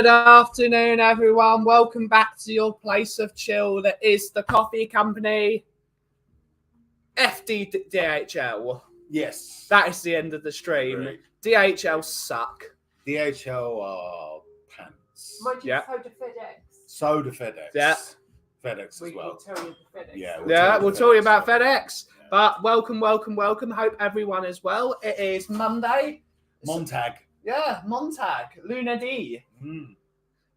Good afternoon, everyone. Welcome back to your place of chill that is the coffee company, FDDHL. Yes. That is the end of the stream. Great. DHL suck. DHL are pants. Soda FedEx. Soda FedEx. Yeah. FedEx as well. We'll tell you the FedEx. Yeah, we'll tell you about stuff. FedEx. Yeah. But welcome. Hope everyone is well. It is Monday. Montag. Yeah, Montag, Luna D.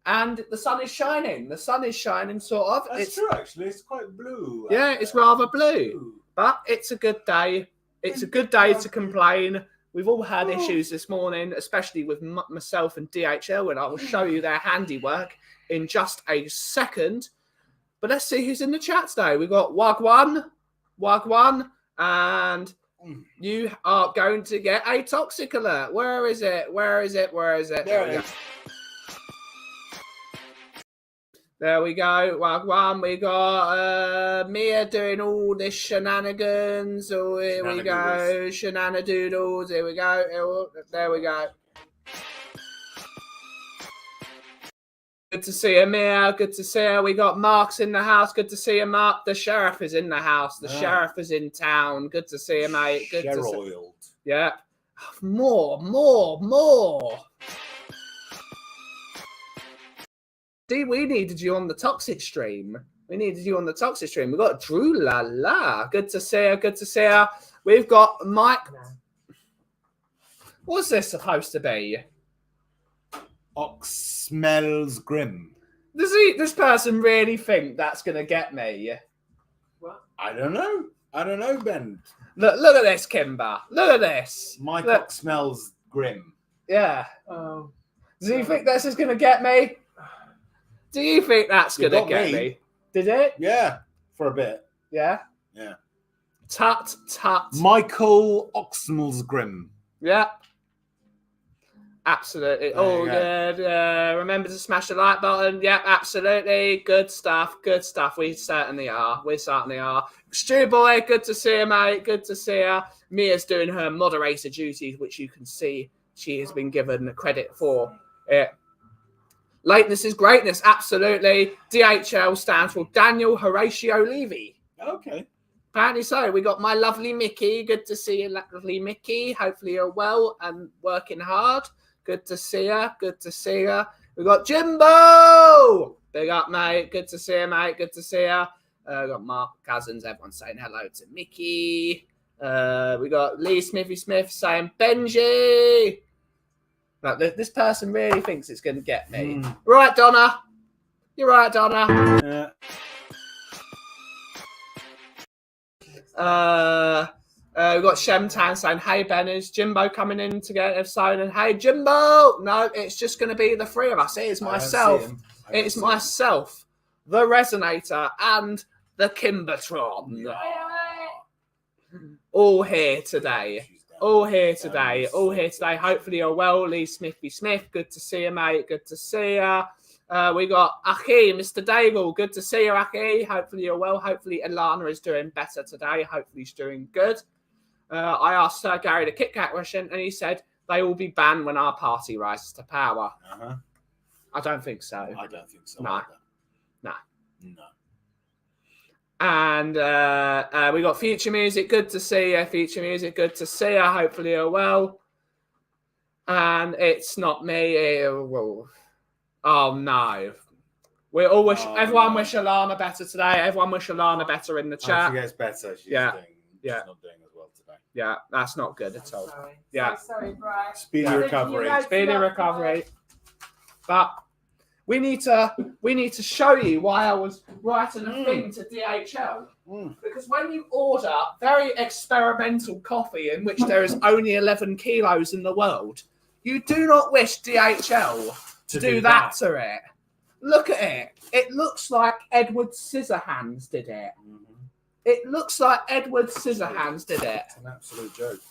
And the sun is shining. The sun is shining, sort of. That's true, actually. It's quite blue. Yeah, it's rather blue. But it's a good day. It's a good day to complain. We've all had issues this morning, especially with myself and DHL, and I will show you their handiwork in just a second. But let's see who's in the chat today. We've got Wagwan, and you are going to get a toxic alert. Where is it? There we go. There we go. Wagwan. We got Mia doing all this shenanigans. Oh, here we go. Shenanadoodles. Here we go. There we go. Good to see you, Mia. Good to see you. We got Mark's in the house. Good to see you, Mark. The sheriff is in the house. The sheriff is in town. Good to see you, mate. Good to see you. Yeah. More. We needed you on the toxic stream. We got Drew La. Good to see you. We've got Mike. What's this supposed to be? Ox smells grim. Does this person really think that's going to get me? What? I don't know, Ben. Look at this, Kimber. Look at this. My cock smells grim. Yeah. Oh. Do you think this is going to get me? Do you think that's going to get me? Did it? Yeah, for a bit. Yeah? Yeah. Tut. Michael Oxmallsgrim. Yeah. Absolutely. All good. Remember to smash the like button. Yeah, absolutely. Good stuff. We certainly are. Stu Boy, good to see you, mate. Good to see you. Mia's doing her moderator duties, which you can see she has been given credit for. Lateness is greatness, absolutely. DHL stands for Daniel Horatio Levy. Okay. Apparently so. We got my lovely Mickey. Good to see you, lovely Mickey. Hopefully you're well and working hard. Good to see you. We got Jimbo. Big up, mate. Good to see you, mate. We got Mark Cousins. Everyone saying hello to Mickey. We got Lee Smithy Smith saying Benji. Like, this person really thinks it's going to get me. Right, Donna. You're right, Donna. We've got Shemtan saying, hey, Ben, is Jimbo coming in to get us phone? And hey, Jimbo. No, it's just going to be the three of us. It is myself. It's myself, the Resonator, and the Kimbertron. All here today. Hopefully you're well. Lee Smithy Smith, good to see you, mate. Good to see you. We got Aki, Mr. Daigle. Good to see you, Aki. Hopefully you're well. Hopefully Ilana is doing better today. Hopefully she's doing good. I asked Gary the Kit Kat question, and he said they will be banned when our party rises to power. I don't think so. I don't think so. No. No. And we got Future Music. Good to see you, Future Music. Good to see you. Hopefully you're well. And it's not me. Oh no. We all wish everyone wish Alana better today. Everyone wish Alana better in the chat. She gets better. She's not doing as well today. Yeah, that's not good at all. Sorry. Yeah. So sorry, Brian. Speedy recovery. But we need to show you why I was writing a thing to DHL. Because when you order very experimental coffee in which there is only 11 kilos in the world, you do not wish DHL to do that to it. Look at it. It looks like Edward Scissorhands did it. It looks like Edward Scissorhands did it. It's an absolute joke.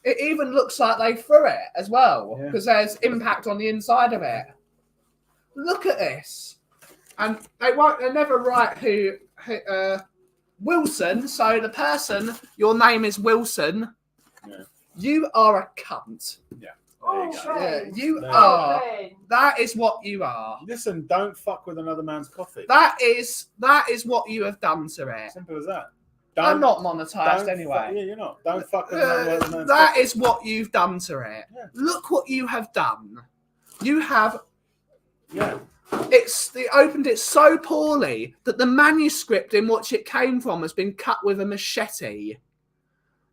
It even looks like they threw it as well, because there's impact on the inside of it. Look at this. And they never write who Wilson, so the person, your name is Wilson. Yeah. You are a cunt. Yeah. There you go. Yeah, you No. are. That is what you are. Listen, don't fuck with another man's coffee. That is what you have done to it. Simple as that. I'm not monetized anyway. Yeah, you're not. Don't fuck with another man's That coffee. is what you've done to it. Yeah. Look what you have done. You have. Yeah. They opened it so poorly that the manuscript in which it came from has been cut with a machete.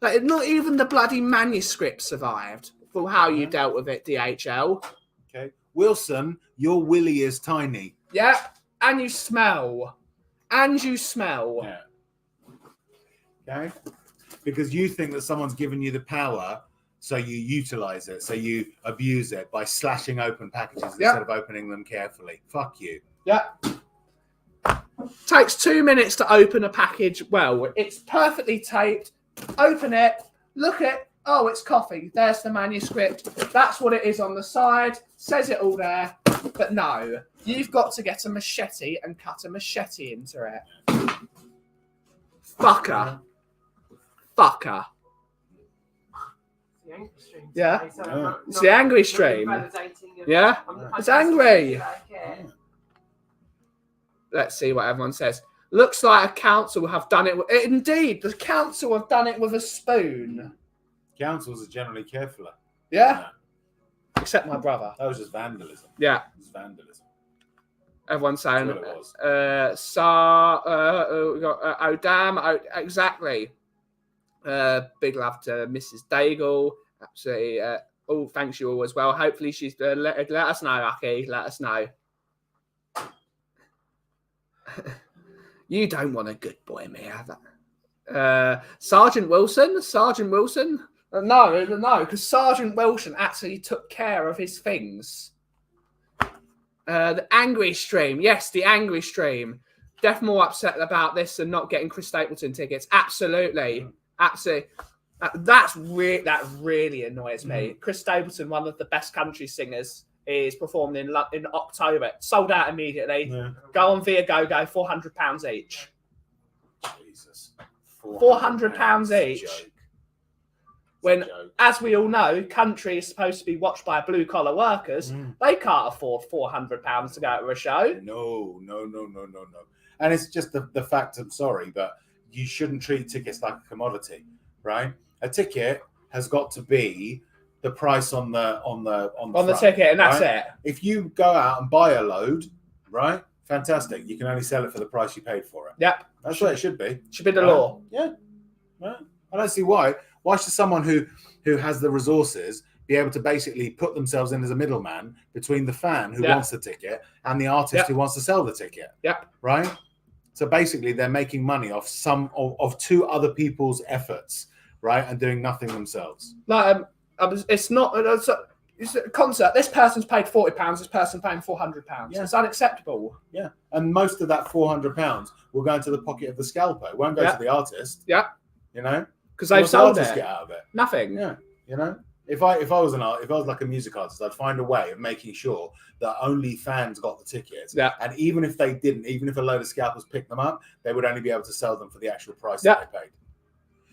Like, not even the bloody manuscript survived for how you dealt with it, DHL. Okay. Wilson, your willy is tiny. Yeah, and you smell. Yeah. Okay. Because you think that someone's given you the power, so you utilize it, so you abuse it by slashing open packages instead of opening them carefully. Fuck you. Yeah. Takes 2 minutes to open a package. Well, it's perfectly taped. Open it. Look at. Oh, it's coffee. There's the manuscript. That's what it is on the side. Says it all there. But no, you've got to get a machete and cut a machete into it. Fucker. Yeah. It's the angry stream. Yeah. It's angry. Let's see what everyone says. Looks like a council have done it. Indeed, the council have done it with a spoon. Councils are generally carefuler. Yeah. Except my brother. That was just vandalism. Yeah. It was vandalism. Everyone's saying, That's what it was. we got, oh damn, oh, exactly. Big love to Mrs. Daigle. Absolutely. Thanks you all as well. Hopefully she's let us know, Aki. Let us know. You don't want a good boy, Mia. Sergeant Wilson. No, because Sergeant Wilson actually took care of his things. The angry stream. Yes, the angry stream. Def more upset about this than not getting Chris Stapleton tickets. Absolutely. That really annoys me. Chris Stapleton, one of the best country singers, is performing in October. Sold out immediately. Yeah. Go on Viagogo, £400 each. Jesus. £400 each. When, as we all know, country is supposed to be watched by blue-collar workers. They can't afford £400 to go to a show. No. And it's just the fact, I'm sorry, but you shouldn't treat tickets like a commodity, right? A ticket has got to be the price on the ticket, and that's it. If you go out and buy a load, right? Fantastic. You can only sell it for the price you paid for it. Yep. That's what it should be. Should be the law. Yeah. Right. I don't see why. Why should someone who has the resources be able to basically put themselves in as a middleman between the fan who wants the ticket and the artist who wants to sell the ticket? Yep. Right? So basically they're making money off some of two other people's efforts, right? And doing nothing themselves. Like, it's not it's a concert. This person's paid £40, this person paying £400. Yeah. It's unacceptable. Yeah. And most of that £400 will go into the pocket of the scalper. It won't go to the artist. Yeah. You know? Because they've sold it. Get out of it? Nothing. Yeah. You know? If I was like a music artist, I'd find a way of making sure that only fans got the tickets. Yeah. And even if they didn't, even if a load of scalpers picked them up, they would only be able to sell them for the actual price that they paid.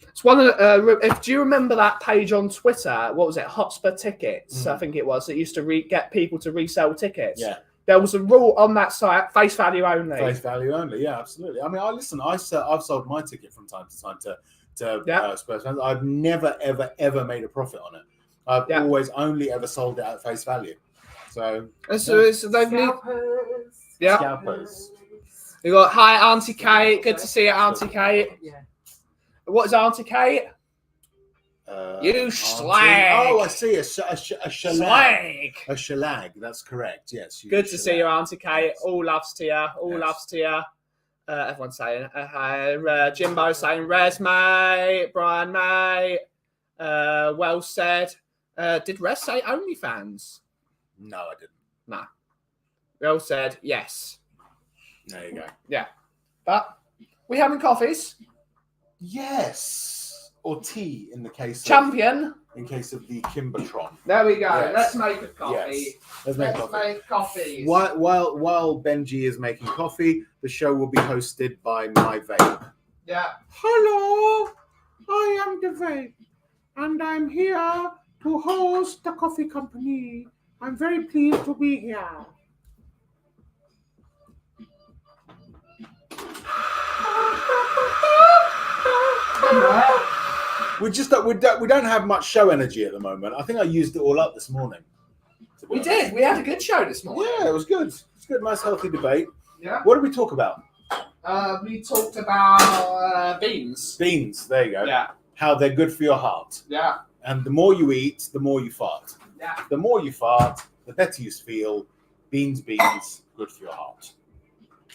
It's one of the, do you remember that page on Twitter? What was it? Hotspur Tickets, I think it was. That used to get people to resell tickets. Yeah. There was a rule on that site: face value only. Face value only. Yeah, absolutely. I mean, I've sold my ticket from time to time to Spurs fans. I've never ever made a profit on it. I've always only ever sold it at face value. So Scalpers. You got hi Auntie Kate. Good to see you, Auntie Kate. Yeah. What is Auntie Kate? You slag. Oh, I see. A shelag. A shelag. That's correct. Yes. Good to see you, Auntie Kate. All loves to you. All loves to you. Everyone's saying hi. Jimbo saying res, mate. Brian, mate. Well said. Did Res say OnlyFans? No, I didn't. No. Well said. Yes. There you go. Yeah. But we having coffees? Yes. Or tea in the case Champion. In case of the Kimbertron. There we go. Yes. Let's make a coffee. Yes. Let's make coffees. While Benji is making coffee, the show will be hosted by My Vape. Yeah. Hello. I am the Vape. And I'm here to host the coffee company. I'm very pleased to be here. We don't have much show energy at the moment. I think I used it all up this morning. We did. We had a good show this morning. Yeah, it was good. It's good, nice, healthy debate. Yeah. What did we talk about? We talked about beans. Beans. There you go. Yeah. How they're good for your heart. Yeah. And the more you eat, the more you fart. Yeah. The more you fart, the better you feel. Beans, good for your heart.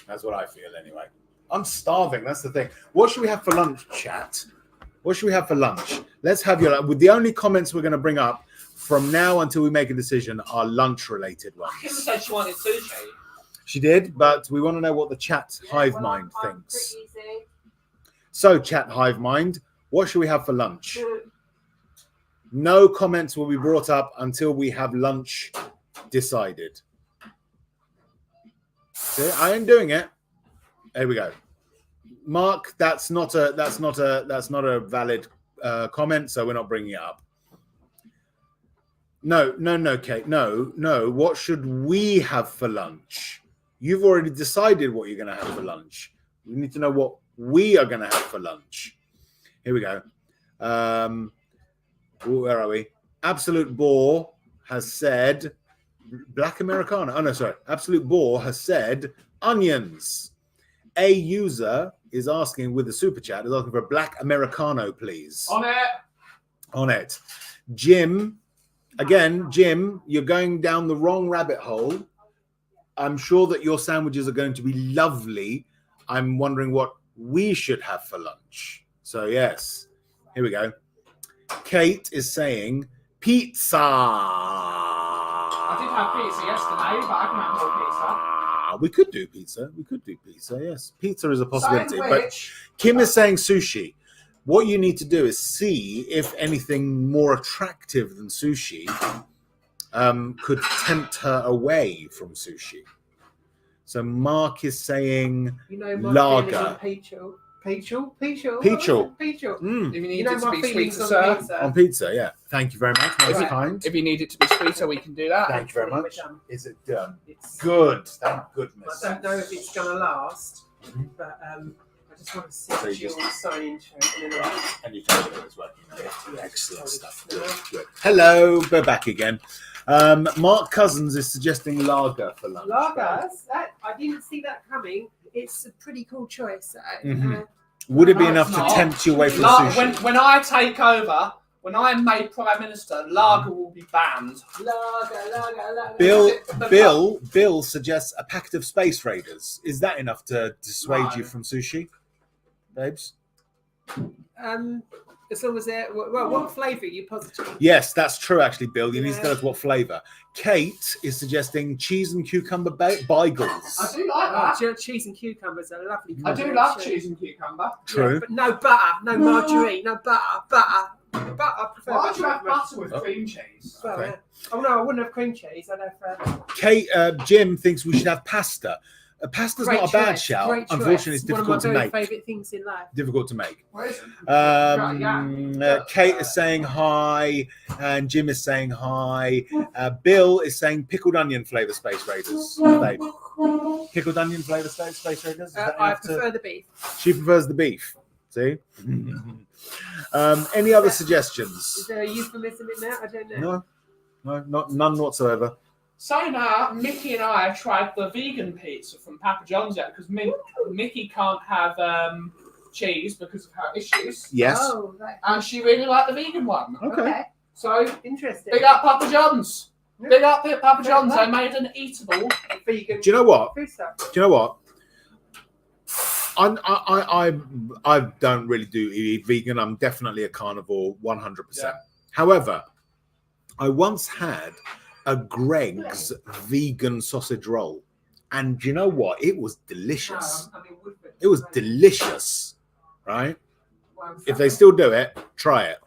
That's what I feel anyway. I'm starving. That's the thing. What should we have for lunch, chat? What should we have for lunch? Let's have your. With the only comments we're going to bring up from now until we make a decision are lunch-related ones. Kim said she wanted sushi. She did, but we want to know what the chat hive mind thinks. So, chat hive mind, what should we have for lunch? No comments will be brought up until we have lunch decided. See, I am doing it. There we go. Mark, that's not a valid comment, so we're not bringing it up. No, Kate. No. What should we have for lunch? You've already decided what you're going to have for lunch. We need to know what we are going to have for lunch. Here we go. Where are we? Absolute Bore has said Black Americana. Oh, no, sorry. Absolute Bore has said onions. A user is asking with the super chat, is asking for a Black Americano, please. On it. Jim, you're going down the wrong rabbit hole. I'm sure that your sandwiches are going to be lovely. I'm wondering what we should have for lunch. So, yes, here we go. Kate is saying pizza. I did have pizza yesterday, but I can have more pizza. We could do pizza, yes. Pizza is a possibility. But Kim is saying sushi. What you need to do is see if anything more attractive than sushi could tempt her away from sushi. So Mark is saying lager. Peachel. Mm. If you need it to be sweeter, sir. On pizza, yeah. Thank you very much. That's kind. If you need it to be sweeter, we can do that. Thank you very much. Is it done? It's good. Thank goodness. I don't know if it's going to last, but I just want to see your sign and you can do it as well. Excellent stuff. Good. Hello, we're back again. Mark Cousins is suggesting lager for lunch. Lagers? I didn't see that coming. It's a pretty cool choice. Would it be enough to tempt you away from sushi? When I take over, when I am made Prime Minister, lager will be banned. Lager. Bill suggests a packet of Space Raiders. Is that enough to dissuade you from sushi, babes? As long as what flavour are you positive? Yes, that's true, actually, Bill. You need to tell us what flavour. Kate is suggesting cheese and cucumber bagels. I do like that. Cheese and cucumbers are lovely. I do love cheese and cucumber. True. Yeah, but no butter, no margarine, no butter. Butter, I prefer Why do you have butter with cream cheese? Okay. Oh no, I wouldn't have cream cheese. I'd have. Kate, Jim thinks we should have pasta. Pasta's not a bad shout. Unfortunately, it's difficult to make. One of my very favourite things in life. Difficult to make. Kate is saying hi, and Jim is saying hi. Bill is saying pickled onion flavour Space Raiders. Pickled onion flavour Space Raiders? I prefer the beef. She prefers the beef. See? Any other suggestions? Is there a euphemism in there? I don't know. No, none whatsoever. So now, Mickey and I have tried the vegan pizza from Papa John's yet because Mickey can't have cheese because of her issues. Yes. Oh, right. And she really liked the vegan one. Okay. So, interesting. big up Papa John's. Big up Papa John's. They made an eatable vegan. Do you know what? Food stuff. Do you know what? I don't really do eat vegan. I'm definitely a carnivore, 100%. Yeah. However, I once had a Greg's vegan sausage roll, and do you know what? It was delicious. It was delicious, right? If they still do it, try it.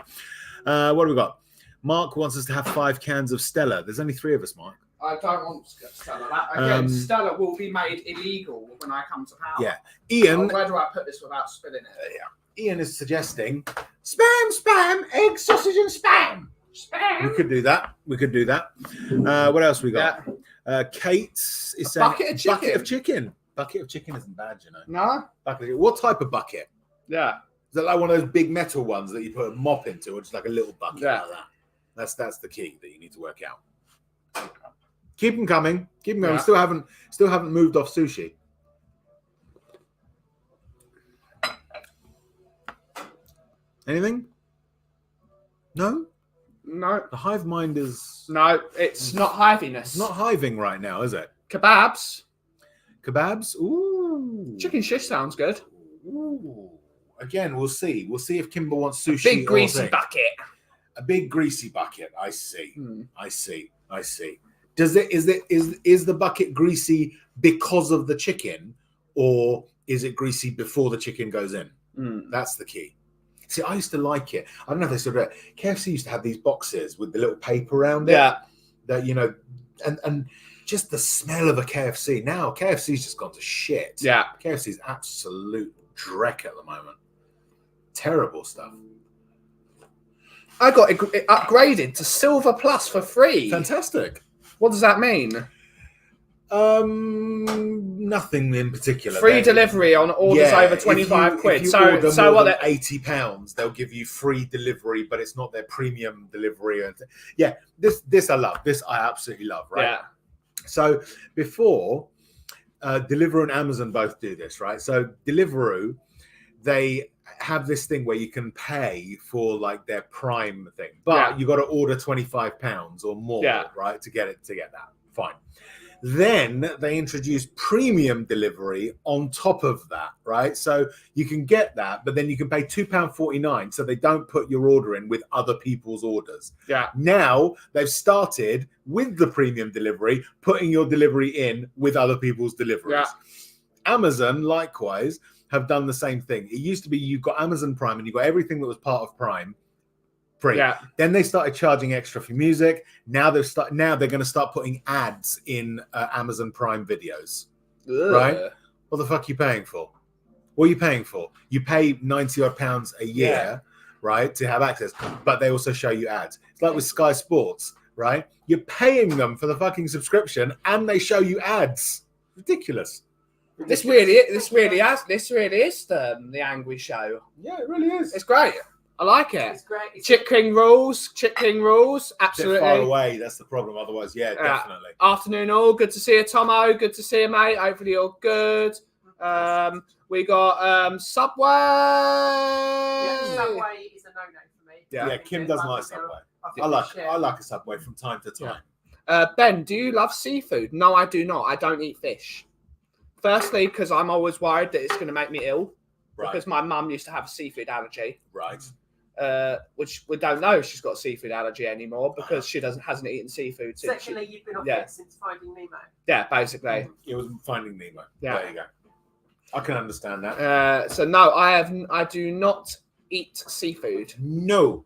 What have we got? Mark wants us to have 5 cans of Stella. There's only 3 of us, Mark. I don't want Stella. Again, Stella will be made illegal when I come to power. Yeah. Ian. Where do I put this without spilling it? Ian is suggesting spam, egg, sausage, and spam. We could do that. What else we got? Kate's is saying bucket of chicken. Bucket of chicken. Bucket of chicken isn't bad, you know. No. What type of bucket? Yeah. Is that like one of those big metal ones that you put a mop into, or just like a little bucket Yeah. like that? That's the key that you need to work out. Keep them coming. Keep them going. Yeah. Still haven't moved off sushi. Anything? No? No. The hive mind is No, it's not hiviness. it's not hiving right now, is it? Kebabs. Kebabs? Ooh. Chicken shish sounds good. Ooh. Again, we'll see. We'll see if Kimber wants sushi. Big or greasy thing. bucket. A big greasy bucket. I see. Hmm. I see. Is the bucket greasy because of the chicken, or is it greasy before the chicken goes in? Mm. That's the key. See, I used to like it. I don't know if they still do it. KFC used to have these boxes with the little paper around it. Yeah. That, you know, and just the smell of a KFC. Now KFC's just gone to shit. Yeah. KFC's absolute dreck at the moment. Terrible stuff. I got it upgraded to Silver Plus for free. Fantastic. What does that mean? Nothing in particular. Free delivery on orders over 25 quid. If you So order so more what? than £80, they'll give you free delivery, but it's not their premium delivery. Yeah, this I love. This I absolutely love. Right. Yeah. So before, Deliveroo and Amazon both do this, right? So Deliveroo, they have this thing where you can pay for like their Prime thing, but you got to order £25 or more, right, to get that. Fine. Then they introduce premium delivery on top of that, right? So you can get that, but then you can pay £2.49, so they don't put your order in with other people's orders. Yeah. Now they've started with the premium delivery, putting your delivery in with other people's deliveries. Yeah. Amazon, likewise, have done the same thing. It used to be you've got Amazon Prime and you've got everything that was part of Prime free. Yeah. Then they started charging extra for music. Now they're going to start putting ads in Amazon Prime videos. Ugh. Right? What the fuck are you paying for? What are you paying for? You pay £90 odd a year, right, to have access, but they also show you ads. It's like with Sky Sports, right? You're paying them for the fucking subscription and they show you ads. Ridiculous. This really is the Angry Show. Yeah, it really is. It's great. I like it. It's great. Chick King rules, absolutely. Bit far away, that's the problem. Otherwise, definitely. Afternoon all. Good to see you, Tomo. Good to see you, mate. Hopefully you're good. We got Subway. Yeah, Subway is a no-no for me. Yeah, Kim doesn't like Subway. I like a Subway from time to time. Ben, do you love seafood? No, I do not. I don't eat fish. Firstly, because I'm always worried that it's going to make me ill. Right. Because my mum used to have a seafood allergy. Right. Which we don't know if she's got a seafood allergy anymore because she hasn't eaten seafood since. Secondly, you've been off it since Finding Nemo. Yeah, basically. It was Finding Nemo. Yeah. There you go. I can understand that. So no, I do not eat seafood. No.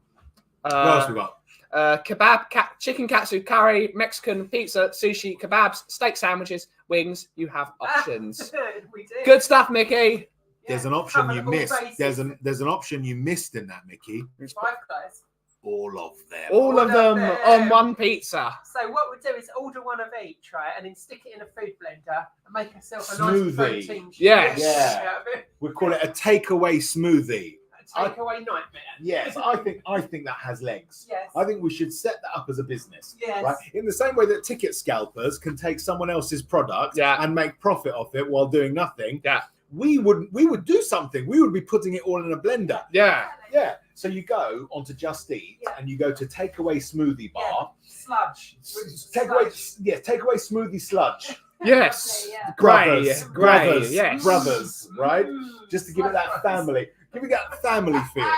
What else we got? Kebab, chicken katsu curry, Mexican pizza, sushi, kebabs, steak sandwiches, wings. You have options. We do. Good stuff, Mickey. There's an option cover you all missed. bases. There's an option you missed in that, Mickey. Five Guys. All of them. All of them on one pizza. So what we'll do is order one of each, right, and then stick it in a food blender and make ourselves a Smoothie. nice protein. Yes. Yeah. We call it a takeaway smoothie. Takeaway nightmare. Yes, I think that has legs. Yes. I think we should set that up as a business. Yes. Right? In the same way that ticket scalpers can take someone else's product and make profit off it while doing nothing. Yeah. We would do something. We would be putting it all in a blender. Yeah. Yeah. So you go onto Just Eat and you go to takeaway smoothie bar. Sludge. Takeaway smoothie sludge. Yes. Lovely, Grey. Brothers, Yes. brothers, right? Just to give it that family. Give it that family feel.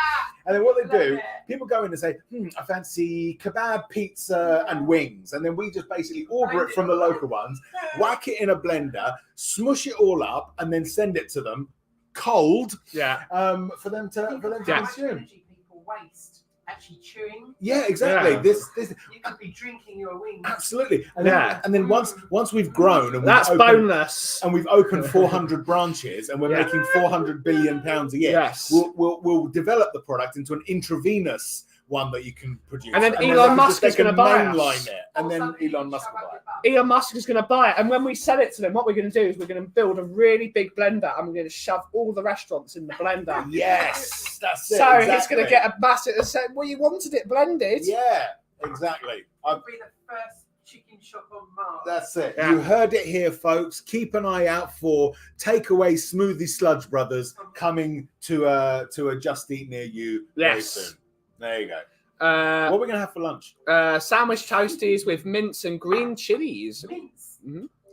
And then what they do, people go in and say, I fancy kebab, pizza, and wings. And then we just basically order it from the local ones, whack it in a blender, smush it all up, and then send it to them cold for them to consume. Energy people waste actually chewing. Yeah, exactly. Yeah. This You could be drinking your wings. absolutely. And then once we've grown and That's boneless. and we've opened 400 branches and we're making £400 billion a year. Yes. We'll develop the product into an intravenous one that you can produce. And then they Elon can Musk is they can going to buy mainline us. it, and then Elon Musk will buy it. Elon Musk is going to buy it, and when we sell it to them, what we're going to do is we're going to build a really big blender, and we're going to shove all the restaurants in the blender. Yes, that's it. So exactly. it's going to get a massive. Well, you wanted it blended. Yeah, exactly. It'll be the first chicken shop on Mars. That's it. Yeah. You heard it here, folks. Keep an eye out for Takeaway Smoothie Sludge Brothers coming to a Just Eat near you very Yes. soon. There you go. What Uh, are we gonna have for lunch? Sandwich toasties with mince and green chilies. Mince.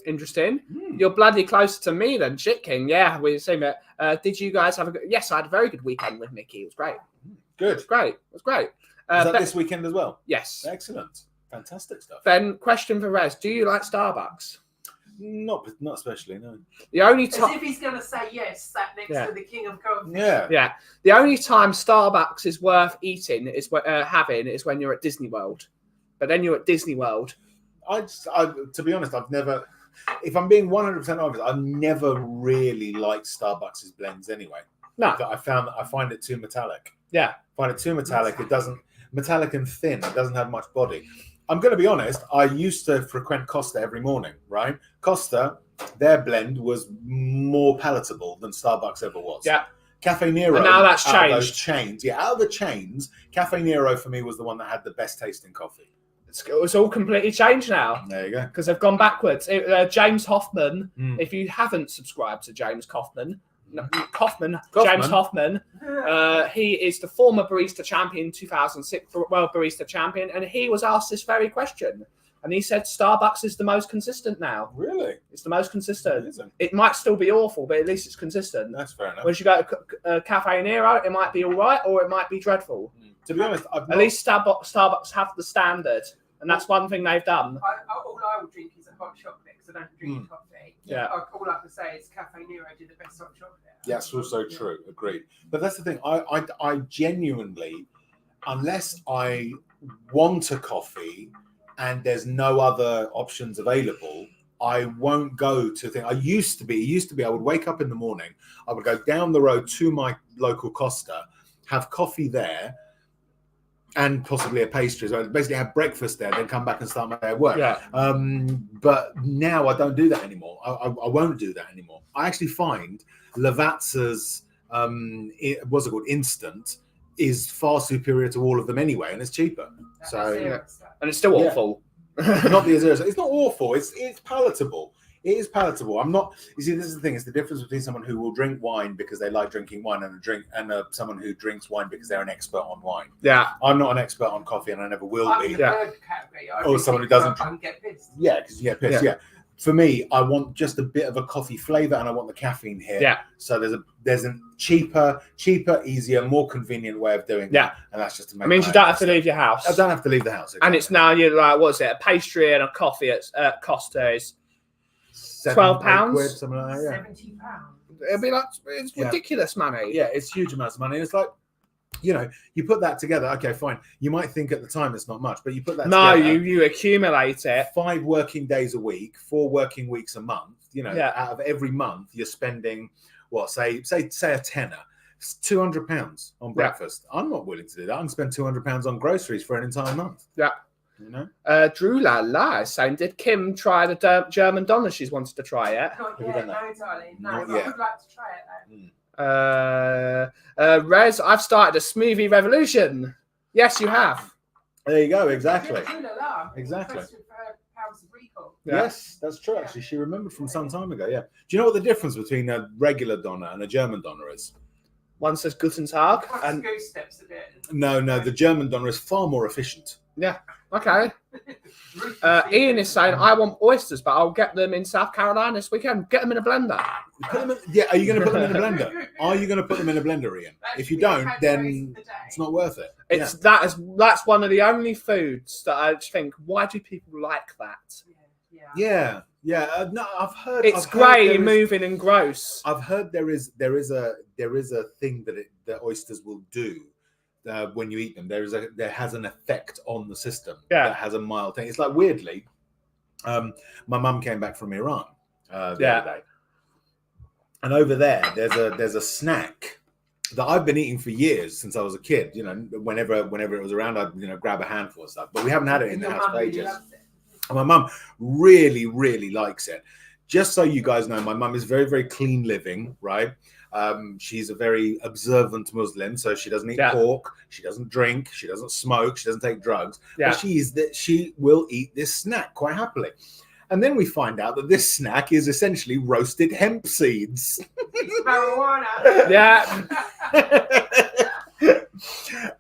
Interesting. You're bloody closer to me than Shit King. Yeah, we're saying that. Did you guys have a good? Yes, I had a very good weekend with Mickey. It was great. Good. It was great. It was great. Is that Ben- this weekend as well? Yes. Excellent. Fantastic stuff. Ben, question for Rez: do you like Starbucks? Not especially, no. The only As time. if he's going to say yes, sat next Yeah. to the king of coffee. Yeah. Yeah, the only time Starbucks is worth eating is having is when you're at Disney World. But then you're at Disney World. To be honest, I've never. If I'm being 100% honest, I've never really liked Starbucks' blends anyway. No. I find it too metallic. Yeah. Find it too metallic. It doesn't metallic and thin. It doesn't have much body. I'm going to be honest. I used to frequent Costa every morning. Right, Costa, their blend was more palatable than Starbucks ever was. Yeah. Cafe Nero. And now that's out of those changed. chains. Yeah, out of the chains, Cafe Nero for me was the one that had the best tasting coffee. It's all completely changed now There you go. because they've gone backwards. James Hoffman, Mm. if you haven't subscribed to James Kaufman, Kaufman. James Hoffman, he is the former barista champion, 2006 World Barista Champion, and he was asked this very question. And he said Starbucks is the most consistent now. Really? It's the most consistent. Amazing. It might still be awful, but at least it's consistent. That's fair enough. Once you go to Cafe Nero, it might be all right or it might be dreadful. To be honest, At least Starbucks have the standard, and that's one thing they've done. All I will drink is a hot chocolate because I don't drink coffee. Yeah. All I can say is Cafe Nero did the best hot chocolate. That's also true. Agreed. But that's the thing. I genuinely, unless I want a coffee and there's no other options available, I won't go to thing. It used to be I would wake up in the morning, I would go down the road to my local Costa, have coffee there, and possibly a pastry. So I'd basically have breakfast there, then come back and start my day at work. Yeah. But now I don't do that anymore. I won't do that anymore. I actually find Lavazza's what's it called, Instant, is far superior to all of them anyway, and it's cheaper. So And it's still Yeah. awful. not the Azera. It's not awful. It's palatable. It is palatable. I'm not. You see, this is the thing. It's the difference between someone who will drink wine because they like drinking wine and someone who drinks wine because they're an expert on wine. Yeah. I'm not an expert on coffee, and I never will I'm be. the Yeah. third category. I Or drink someone who it doesn't because I can get pissed. Yeah, because you get pissed. Yeah. Yeah. For me, I want just a bit of a coffee flavor, and I want the caffeine here. Yeah. So there's a cheaper, easier, more convenient way of doing Yeah. it, and that's just to make. It means my you don't own have to stuff. leave your house. I don't have to leave the house. And it's now you're like, what's it? A pastry and a coffee at Costa is £12? £8, something like that. Yeah. £70. it'd be like it's Yeah. ridiculous money. Yeah, it's huge amounts of money. It's like, you put that together. Okay, fine. You might think at the time it's not much, but you put that No, together. you accumulate it. 5 working days a week, 4 working weeks a month. Yeah. Out of every month, you're spending what? Say a tenner. It's £200 on breakfast. I'm not willing to do that. I can spend £200 on groceries for an entire month. Yeah. Drew La is saying, did Kim try the German doner she's wanted to try yet? Not you yet, done no, that? darling. No, Not but yet. I would like to try it though. Rez, I've started a smoothie revolution. Yes, you have. There you go. Exactly. Yeah, Exactly. Question for her powers of recall. Yeah. Yes, that's true. Actually, she remembered from some time ago. Yeah. Do you know what the difference between a regular doner and a German doner is? One says Guten Tag. Once And goose steps a bit. No. The German doner is far more efficient. okay. Ian is saying, I want oysters, but I'll get them in South Carolina this weekend. Get them in a blender. Put them in, are you going to put them in a blender? Are you going to put them in a blender, Ian? If you don't, then it's not worth it. That's one of the only foods that I just think, why do people like that? Yeah. No, I've heard It's I've heard grey, there is- moving, and gross. I've heard there is a thing that oysters will do when you eat them. There has an effect on the system. Yeah. That has a mild thing. It's like weirdly, my mum came back from Iran the other day, and over there there's a snack that I've been eating for years since I was a kid. You know, whenever it was around, I'd grab a handful of stuff. But we haven't had it in the house for ages. And my mum really, really likes it. Just so you guys know, my mum is very, very clean living, right? She's a very observant Muslim, so she doesn't eat pork, she doesn't drink, she doesn't smoke, she doesn't take drugs. But she will eat this snack quite happily. And then we find out that this snack is essentially roasted hemp seeds. It's marijuana. Yeah.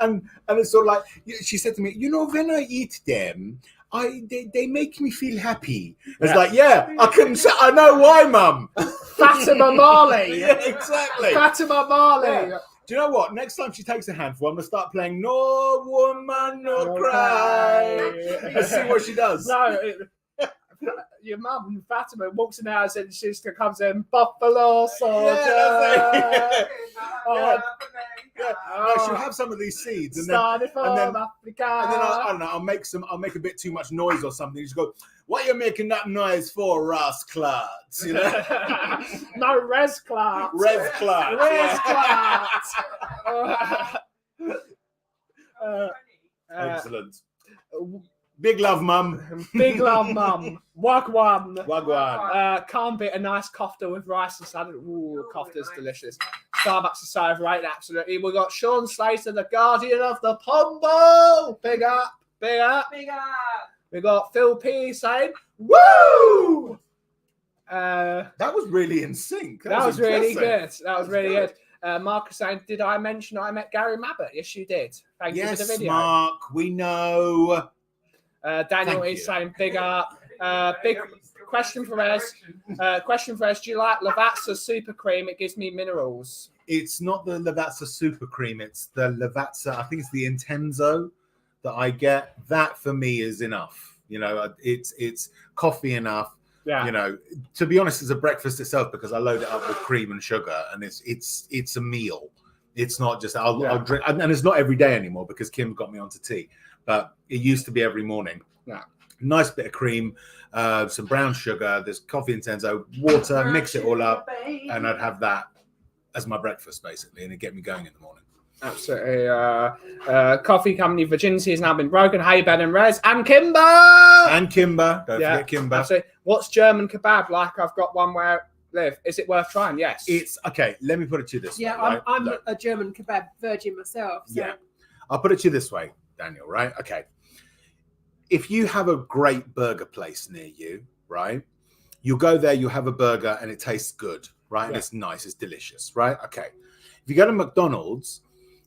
and it's sort of like, she said to me, when I eat them, they make me feel happy. It's like, I know why, Mum. Fatima Marley. Yeah, exactly. Fatima Marley. Yeah. Do you know what? Next time she takes a handful, I'm going to start playing No Woman No Cry. Let's see what she does. No, your mum, Fatima, walks in the house and she just comes in, Buffalo Soldier. She'll have some of these seeds, and then I don't know, I'll make a bit too much noise or something. You just go, "What are you making that noise for, Ross Clarks?" You know? No, Res Clarks. Res Clarks. Res Clarks. Excellent. Big love, Mum. Big love, Mum. Wagwan. Wagwan. Can't beat a nice kofta with rice and salad. Ooh, kofta's delicious. Starbucks is so overrated, absolutely. We've got Sean Slater, the guardian of the Pombo. Big up, big up. Big up. We got Phil P saying, woo! That was really in sync. That was really good. That was really good. Marcus saying, did I mention I met Gary Mabbott? Yes, you did. Thank you for the video. Yes, Mark, we know. Daniel is saying big up. Big question for us. Do you like Lavazza Super Cream? It gives me minerals. It's not the Lavazza Super Cream. It's the Lavazza. I think it's the Intenso that I get. That for me is enough. It's coffee enough. Yeah. To be honest, it's a breakfast itself because I load it up with cream and sugar, and it's a meal. It's not just I'll drink, and it's not every day anymore because Kim got me onto tea. But it used to be every morning. Yeah. Nice bit of cream, some brown sugar, there's coffee Intenso, water, mix it all up, and I'd have that as my breakfast, basically, and it'd get me going in the morning. Absolutely. Coffee company Virginity has now been broken. Hey, Ben and Rez. And Kimber! Don't forget Kimber. Absolutely. What's German kebab like? I've got one where I live. Is it worth trying? Yes. It's, okay, let me put it to you this way. Yeah, I'm a German kebab virgin myself. So. Yeah. I'll put it to you this way, Daniel, right? Okay. If you have a great burger place near you, right? You go there, you have a burger and it tastes good, right? Yeah. And it's nice, it's delicious, right? Okay. If you go to McDonald's,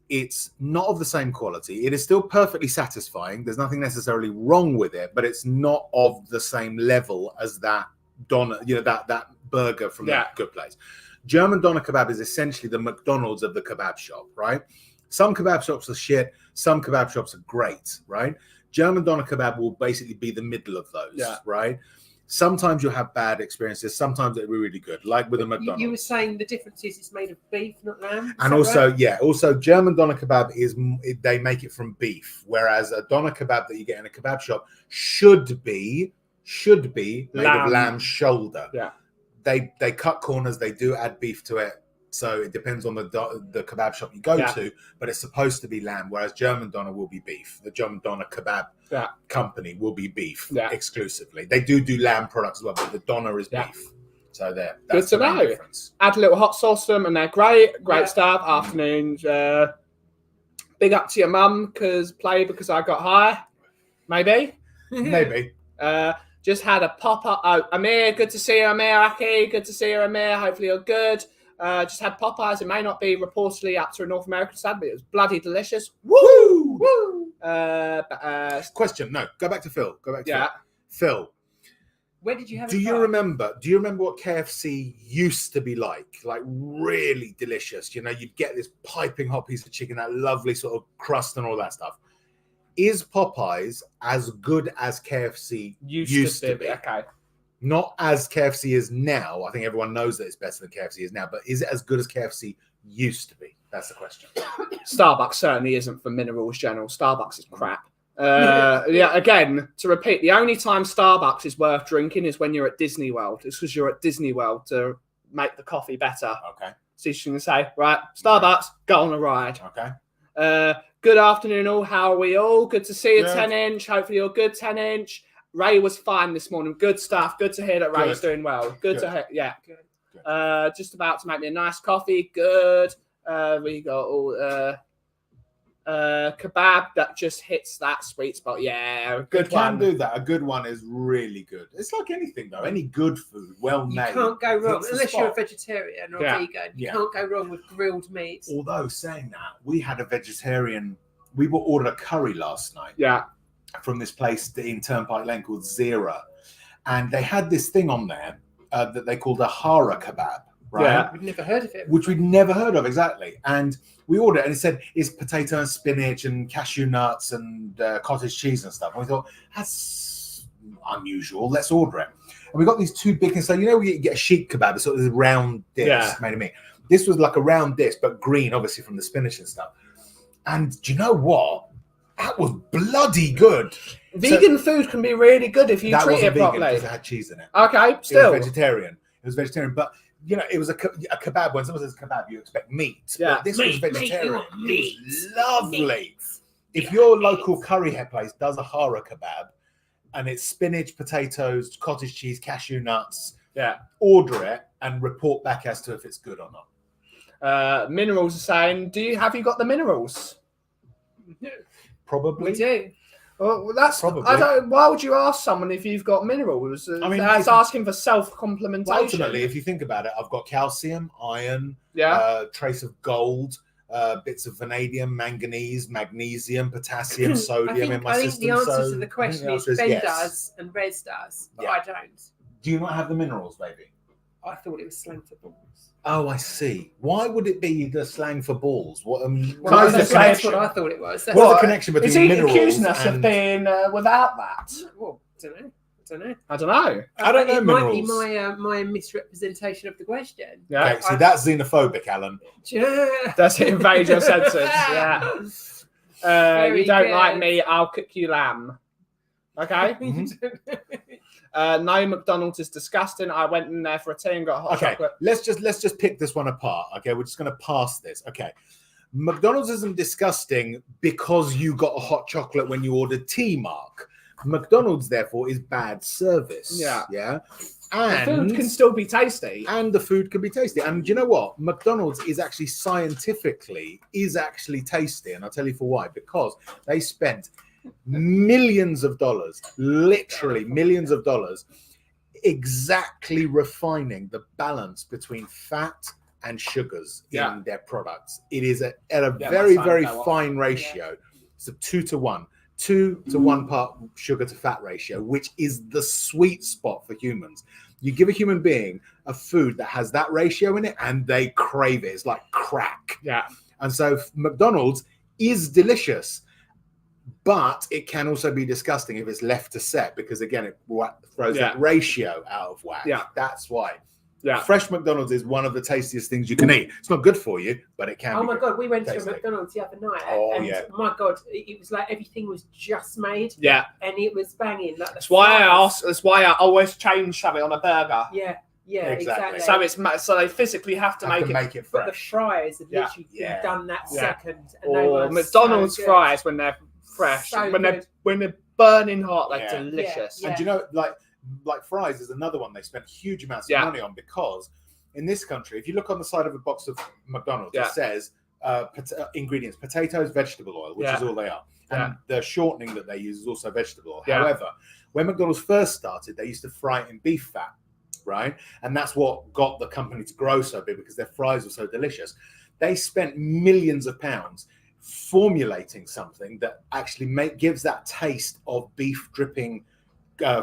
it's not of the same quality. It is still perfectly satisfying. There's nothing necessarily wrong with it, but it's not of the same level as that that burger from that good place. German doner kebab is essentially the McDonald's of the kebab shop, right? Some kebab shops are shit. Some kebab shops are great, right? German doner kebab will basically be the middle of those, right? Sometimes you'll have bad experiences. Sometimes it'll be really good, like with a McDonald's. You were saying the difference is it's made of beef, not lamb. And also, also German doner kebab they make it from beef, whereas a doner kebab that you get in a kebab shop should be made of lamb shoulder. Yeah, they cut corners. They do add beef to it. So it depends on the kebab shop you go to, but it's supposed to be lamb, whereas German doner will be beef. The German doner kebab company will be beef exclusively. They do lamb products as well, but the doner is beef. So that's good to know. Difference. Add a little hot sauce to them, and they're great stuff. Afternoons. Big up to your mum because I got high. Maybe. Just had a pop up. Oh, Amir, good to see you, Amir. Aki, good to see you, Amir. Hopefully you're good. Just had Popeyes. It may not be reportedly up to a North American standard, but it was bloody delicious. Woo! Woo! Question. No, go back to Phil. Phil. Where did you have it? Do you remember what KFC used to be like? Like really delicious. You'd get this piping hot piece of chicken, that lovely sort of crust and all that stuff. Is Popeyes as good as KFC used to be? Okay. Not as KFC is now. I think everyone knows that it's better than KFC is now, but is it as good as KFC used to be? That's the question. Starbucks certainly isn't for minerals general. Starbucks is crap. Again, to repeat, the only time Starbucks is worth drinking is when you're at Disney World. It's because you're at Disney World to make the coffee better. Okay. So she's going to say, right, Starbucks, go on a ride. Okay. Good afternoon, all. How are we all? Good to see you, Good. 10-inch. Hopefully you're good, 10-inch. Ray was fine this morning. Good stuff. Good to hear that Ray's Good. doing well. Good to Good. hear. Yeah. Good. Just about to make me a nice coffee. Good. We got all kebab that just hits that sweet spot. Yeah, Good good can one. do that. A good one is really good. It's like anything though. Any good food, well You made. can't go wrong hits the unless you're a spot. vegetarian or Yeah. vegan. You Yeah. can't go wrong with grilled meat. Although saying that, we had a vegetarian. We ordered a curry last night Yeah. from this place in Turnpike Lane called Zira, and they had this thing on there that they called a hara kebab, right? Yeah. I've never heard of it. Which we'd never heard of, exactly. And we ordered it, and it said it's potato and spinach and cashew nuts and cottage cheese and stuff. And we thought, that's unusual. Let's order it. And we got these two big things. So you know, you get a sheep kebab, it's sort of this round dish Yeah. made of meat. This was like a round dish, but green, obviously from the spinach and stuff. And do you know what? That was bloody good. Vegan food can be really good if you That treat wasn't it vegan properly. because it had cheese in it. Okay, It still. was vegetarian. It was vegetarian, but you know, it was a kebab. When someone says kebab, you expect meat. Yeah. But this Meat, was meat, vegetarian. you want It was meat. lovely. If Yeah. your local curry head place does a hara kebab and it's spinach, potatoes, cottage cheese, cashew nuts, Yeah. order it and report back as to if it's good or not. Minerals are saying, have you got the minerals? Probably. We do. Well, that's Probably. I don't. Why would you ask someone if you've got minerals? I mean, that's if- asking for Well, self-complementation. ultimately, if you think about it, I've got calcium, iron, Yeah. trace of gold, bits of vanadium, manganese, magnesium, potassium, sodium in my I think system. the answer so to the question the is answer Ben yes. does and Rez does, but Yeah. I don't. Do you not have the minerals, baby? I thought it was slang for balls. Oh, I see. Why would it be the slang for balls? What, Well, what is the that's That's connection? what I thought it was. That's What's the What? connection Is between he minerals accusing us of and... being without that? Well, I don't know. I don't know. I don't know It might be minerals. my misrepresentation of the question. Yeah. Okay, see, that's xenophobic, Alan. Yeah. Does it invade your senses? Yeah. Very You don't good. like me, I'll cook you lamb. Okay. No, McDonald's is disgusting. I went in there for a tea and got a hot Okay, chocolate. let's just pick this one apart. Okay, we're just going to pass this. Okay, McDonald's isn't disgusting because you got a hot chocolate when you ordered tea, Mark. McDonald's, therefore, is bad service. Yeah. Yeah. The And food can still be tasty. and the food can be tasty. And you know what? McDonald's is actually scientifically tasty. And I'll tell you for why. Because they spent millions of dollars, literally millions of dollars, exactly refining the balance between fat and sugars Yeah. in their products. It is at a Yeah, very, my son very fell off. fine ratio. It's a 2-to-1. 2 to 1 part sugar to fat ratio, which is the sweet spot for humans. You give a human being a food that has that ratio in it and they crave it. It's like crack. Yeah. And so McDonald's is delicious, but it can also be disgusting if it's left to set because, again, it throws Yeah. that ratio out of whack. Yeah. That's why. Yeah. Fresh McDonald's is one of the tastiest things you can eat. It's not good for you, but it can Oh be my good. god, we went to Tasty. a McDonald's the other night, Oh, and yeah. my god, it was like everything was just made, Yeah. and it was banging. Like That's why That's why I always change something on a burger. Yeah, Exactly. exactly. So they physically have to Have make to it. make it But the fresh. fries have Yeah. literally been Yeah. done that Yeah. second, and they Or were McDonald's so good. fries when they're fresh, So when good. they're burning hot, they're Yeah. delicious. Yeah. And do you know, like fries is another one they spent huge amounts of Yeah. money on because in this country, if you look on the side of a box of McDonald's, Yeah. it says ingredients: potatoes, vegetable oil, which Yeah. is all they are, and the shortening that they use is also vegetable oil. Yeah. However, when McDonald's first started, they used to fry it in beef fat, right? And that's what got the company to grow so big because their fries were so delicious. They spent millions of pounds formulating something that actually gives that taste of beef dripping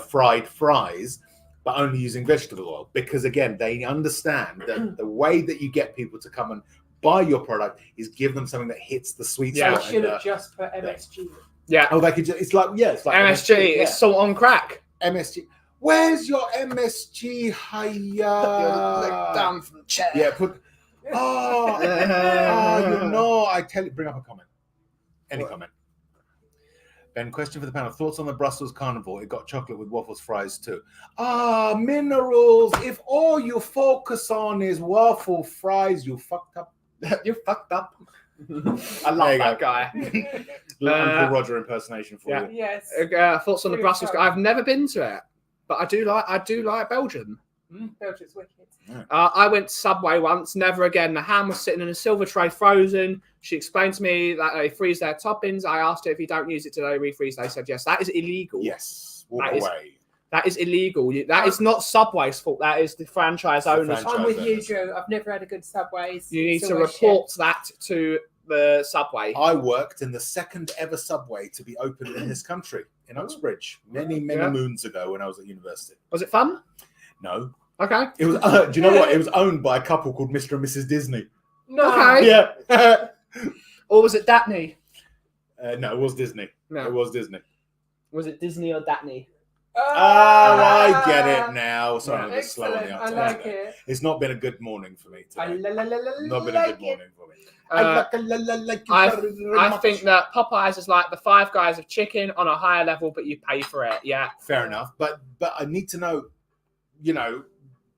fried fries, but only using vegetable oil. Because again, they understand that the way that you get people to come and buy your product is give them something that hits the sweet Yeah. They spot. should and, have just put MSG. Yeah. oh, they could just, it's like MSG yeah. is salt on crack. MSG. Where's your MSG? You're Hiya. down from the chair. Yeah, put. Oh, you know, I tell you, bring up a comment. Any What? comment. Ben, question for the panel. Thoughts on the Brussels Carnival? It got chocolate with waffles fries too. Ah, minerals. If all you focus on is waffle fries, you fucked up. You fucked up. I There love you that go. guy. Uncle Roger impersonation for yeah. you. Yes. Thoughts on the Good Brussels? show. I've never been to it, but I do like Belgium. Belgium's wicked. I went to Subway once, never again. The ham was sitting in a silver tray, frozen. She explained to me that they freeze their toppings. I asked her if you don't use it, do they refreeze? They said yes. That is illegal. Yes. Walk That is- away. That is illegal. That is not Subway's fault. That is the franchise The owners. franchise. I'm with you, owners. Joe. I've never had a good Subways. You need It's to always report that to the Subway. I worked in the second ever Subway to be opened in this country, in Uxbridge, many Yeah. moons ago when I was at university. Was it fun? No. Okay. It was. Do you know what? It was owned by a couple called Mr. and Mrs. Disney. shit. No. Okay. Yeah. Or was it Datney? No, it was Disney. No. It was Disney. Was it Disney or Datney? Oh, I get it now. Sorry, I'm just slow on Excellent. the I uptake like there. it. It's not been a good morning for me I today. like Not been a good it. morning for me. I I think that Popeyes is like the Five Guys of chicken on a higher level, but you pay for it. Yeah. Fair enough, but I need to know.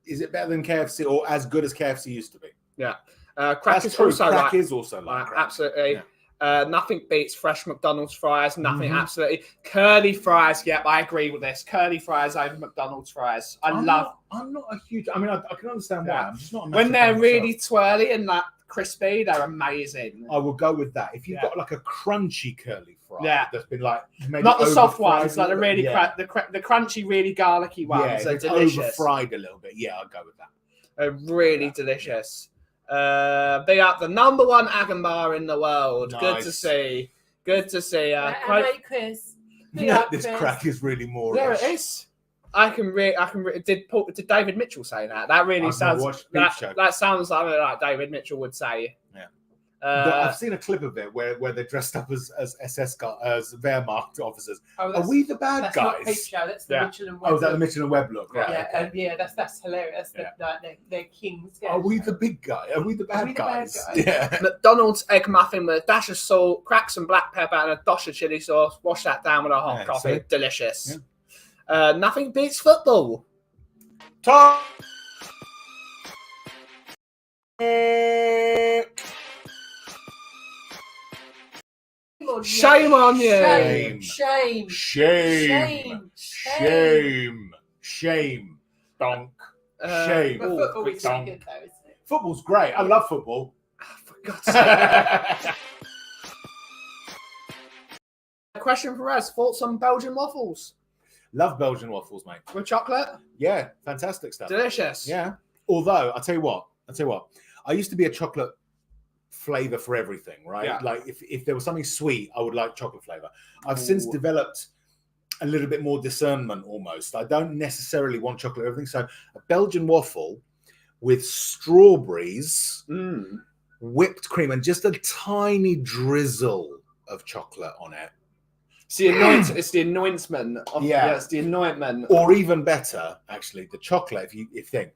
Is it better than KFC or as good as KFC used to be? Crack That's is true. also Crack like, is also like crack. absolutely. Yeah. Nothing beats fresh McDonald's fries. Nothing Mhm. absolutely. Curly fries. Yep, I agree with this. Curly fries over McDonald's fries. I'm not a huge. I mean, I can understand why. Yeah. I'm just not. A when massive they're fan really myself. twirly and like crispy. They're amazing. I will go with that. If you've Yeah. got like a crunchy curly fry, Yeah. that's been like maybe Not the soft over-fried ones, a like the little bit. really yeah. the crunchy, really garlicky ones. Yeah, They're it's delicious. over-fried a little bit. Yeah, I'll go with that. They're really delicious. Big up the number one Agon bar in the world. Good to Nice. see. Good to see. And Chris. Big up, This Chris. crack is really more. There it is. I can did David Mitchell say that? That really I've sounds. never watched Peep Show. That sounds something like David Mitchell would say. Yeah. Uh, I've seen a clip of it where they're dressed up as SS as Wehrmacht officers. Oh, Are we the bad that's not Peep guys? Show. That's the Yeah. Mitchell and Webb. Oh, is that the Mitchell and Webb look? Right. Yeah, okay. that's hilarious. Yeah. They're kings. Are we the big guy? Are we the bad we the bad guys? guys? Yeah. McDonald's egg muffin with a dash of salt, crack some black pepper, and a dash of chili sauce. Wash that down with a hot Yeah, coffee. see? Delicious. Nothing beats football. Tom. Shame on you. Shame. Shame. Shame. Shame. Shame. Donk. Shame. But Oh, football quick is donk. really good though, isn't it? Football's great. I love football. For God's sake. Question for us. Thoughts on Belgian waffles Love Belgian waffles, mate. with chocolate? Yeah, fantastic stuff. Delicious. Yeah. Although I'll tell you what. I used to be a chocolate flavor for everything, right? Yeah. Like if there was something sweet, I would like chocolate flavor. I've since Ooh. developed a little bit more discernment almost. I don't necessarily want chocolate everything. So a Belgian waffle with strawberries, Mm. whipped cream, and just a tiny drizzle of chocolate on it. It's the anointment. Yeah. It's the anointment. Or even better, actually, the chocolate, if you think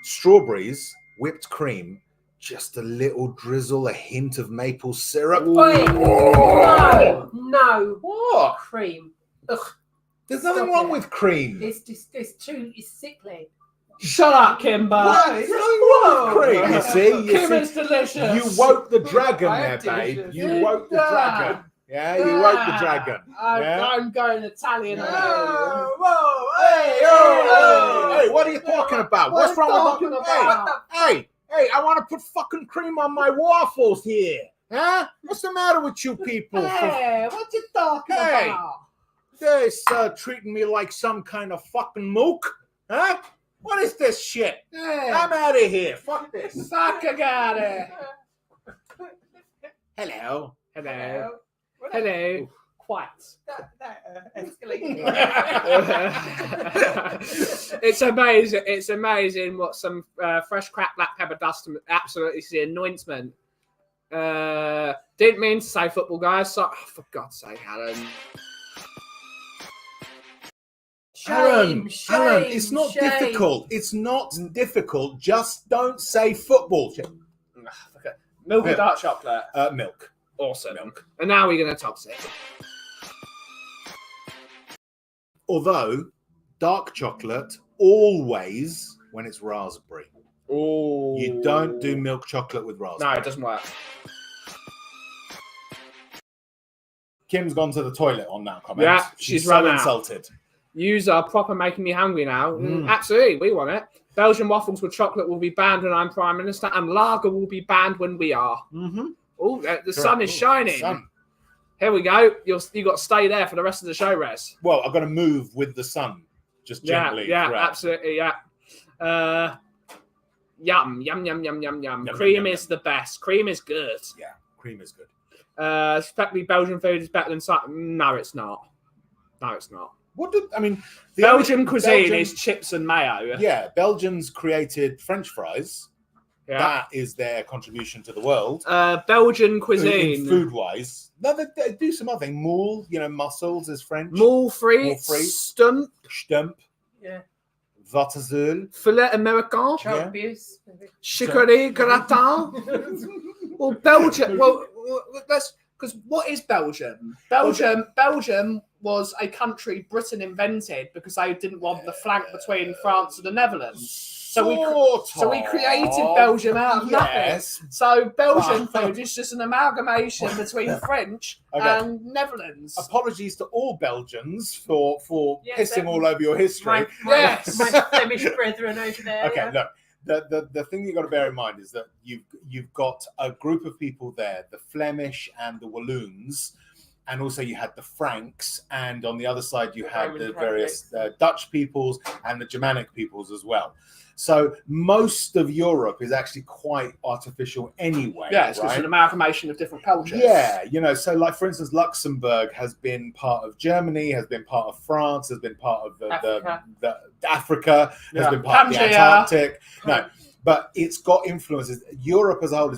strawberries, whipped cream, just a little drizzle, a hint of maple syrup. Oi, no, What? cream. There's nothing Stop wrong it. with cream. It's sickly. Shut up, Kimber. What? There's nothing wrong with cream. You see, Kimber's delicious. you woke the dragon I there, am babe. delicious. You woke the Yeah. dragon. Yeah, you woke the dragon. Yeah? I'm going Italian. on you. Whoa, hey, what are you talking about? What's wrong talking with about? Hey, I want to put fucking cream on my waffles here. Huh? What's the matter with you people? Hey, what you talking Hey. about? This treating me like some kind of fucking mook? Huh? What is this shit? Hey, I'm out of here. Fuck this. suck a got it. Hello. Hello. Hello. Quite. Escalating. It's amazing. It's amazing what some fresh cracked black pepper does to absolutely the anointment. Didn't mean to say football, guys. So, for God's sake, Alan. Aaron, Shame, it's not shame. difficult. It's not difficult. Just don't say football. Milk Yeah. and dark chocolate. Milk. Awesome. Milk. And now we're going to toss it. Although dark chocolate always when it's raspberry. Oh, You don't do milk chocolate with raspberry. No, it doesn't work. Kim's gone to the toilet on that comment. Yeah, she's so run out. insulted. Yous are proper making me hungry now. Mm. Absolutely, we want it. Belgian waffles with chocolate will be banned when I'm Prime Minister, and lager will be banned when we are. Mm-hmm. Oh, the sun is shining. Sun. Here we go. You got to stay there for the rest of the show, Res. Well, I've got to move with the sun, just gently. Yeah, throughout. absolutely, yeah. Yum, yum, yum, yum, yum, yum. Yum, Cream yum, is the best. Cream is good. Yeah, cream is good. Effectively, Belgian food is better than something. No, it's not. No, it's not. What did I mean? Belgian cuisine is chips and mayo. Yeah, Belgians created French fries. Yeah. That is their contribution to the world. Belgian cuisine. Food-wise. No, they do some other thing. Moule, mussels is French. Moule frites, stump, Stump, Yeah. Vaterzul. filet américain, Child abuse. chicorée gratin. Well, Belgium. Well, that's because what is Belgium? Belgium was a country Britain invented because they didn't want the flank between France and the Netherlands. So we created Belgium out of Yes. nothing. So Belgian food is just an amalgamation between French Okay. and Netherlands. Apologies to all Belgians for Yes, pissing all over your history. Yes. My Flemish brethren over there. Okay, yeah. look, the thing you've got to bear in mind is that you've got a group of people there, the Flemish and the Walloons, and also you had the Franks, and on the other side you had Roman the various Dutch peoples and the Germanic peoples as well. So most of Europe is actually quite artificial anyway. Yeah, it's right? an amalgamation of different cultures. Yeah, so like for instance, Luxembourg has been part of Germany, has been part of France, has been part of the Africa, has been part of the Pangaea. Antarctic. No, but it's got influences. Europe as a whole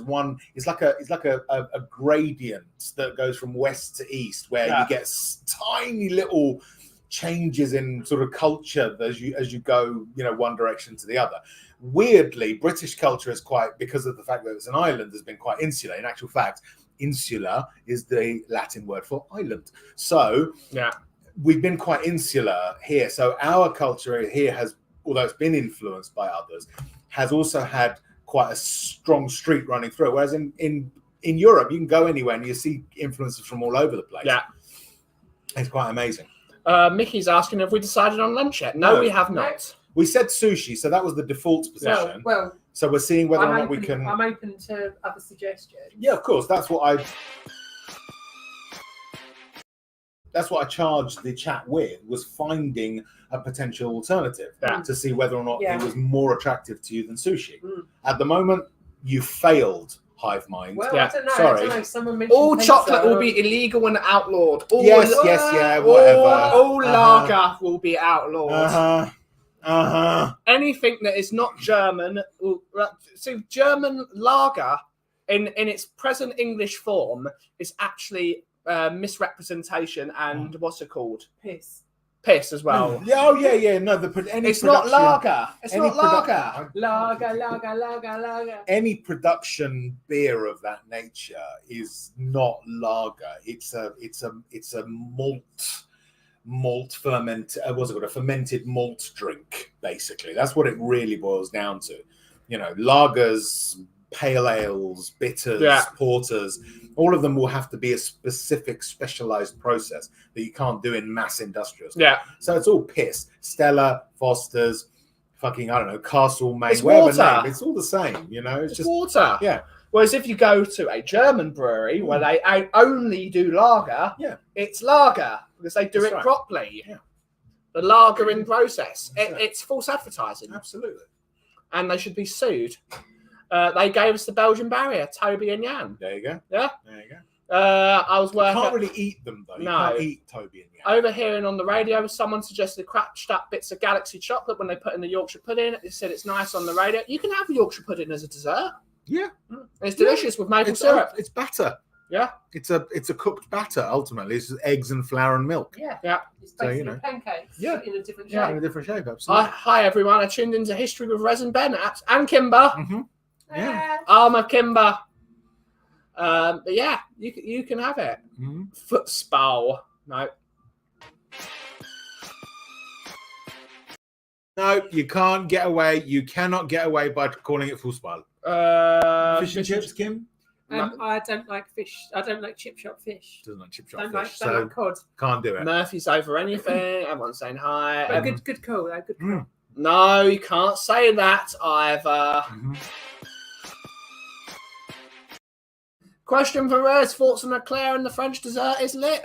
is like a gradient that goes from west to east, where you get tiny little changes in sort of culture as you go, one direction to the other. Weirdly, British culture is quite, because of the fact that it's an island, has been quite insular. In actual fact, insular is the Latin word for island. So we've been quite insular here. So our culture here has, although it's been influenced by others, has also had quite a strong streak running through. Whereas in Europe, you can go anywhere and you see influences from all over the place. Yeah. It's quite amazing. Mickey's asking if we decided on lunch yet. No, we have not. We said sushi, so that was the default position. Well, so we're seeing whether or I'm not we open- can. I'm open to other suggestions. Yeah, of course. That's what I charged the chat with, was finding a potential alternative to see whether or not it was more attractive to you than sushi. At the moment, you failed, Hive Mind. Well, I don't know. Sorry. I don't know. Someone mentioned All pizza. chocolate will be illegal and outlawed. All whatever. All lager will be outlawed. Anything that is not German, German lager in its present English form is actually misrepresentation and what's it called? Piss as well. No, it's not lager. It's not lager. Lager. Any production beer of that nature is not lager. It's a malt ferment. What's it called? A fermented malt drink. Basically, that's what it really boils down to. Lagers, pale ales, bitters, porters. All of them will have to be a specific, specialized process that you can't do in mass industrial stuff. Yeah. So it's all piss. Stella, Foster's, fucking, I don't know, Castle Made, It's whatever water. name. It's all the same, It's just water. Yeah. Whereas if you go to a German brewery where they only do lager, it's lager because they do That's it right. properly. Yeah. The lagering process. It's false advertising. Absolutely. And they should be sued. They gave us the Belgian barrier, Toby and Jan. There you go. Yeah. There you go. I was You working. can't really eat them though. You No. can't eat Toby and Jan. Overhearing on the radio, someone suggested crashed up bits of Galaxy chocolate when they put in the Yorkshire pudding. They said it's nice on the radio. You can have Yorkshire pudding as a dessert. Yeah. It's delicious with maple syrup. It's batter. Yeah. It's a cooked batter ultimately. It's just eggs and flour and milk. Yeah. Yeah. It's So, basically pancakes in a different shape. Yeah, in a different shape, absolutely. Hi everyone. I tuned into History with Rez and Ben and Kimber. Mm-hmm. Yeah. Armour Kimber. But yeah, you can have it. Mm-hmm. Footspal. No. No, you can't get away. You cannot get away by calling it fußball. Fish and chips, Kim? I don't like fish. I don't like chip shop fish. Doesn't like chip shop Don't fish, like, don't like cod. can't do it. Murphy's over anything. Everyone's saying hi. But good call. Good call. Mm. No, you can't say that either. Mhm. Question for Rose. Thoughts on eclair and the French dessert is lit.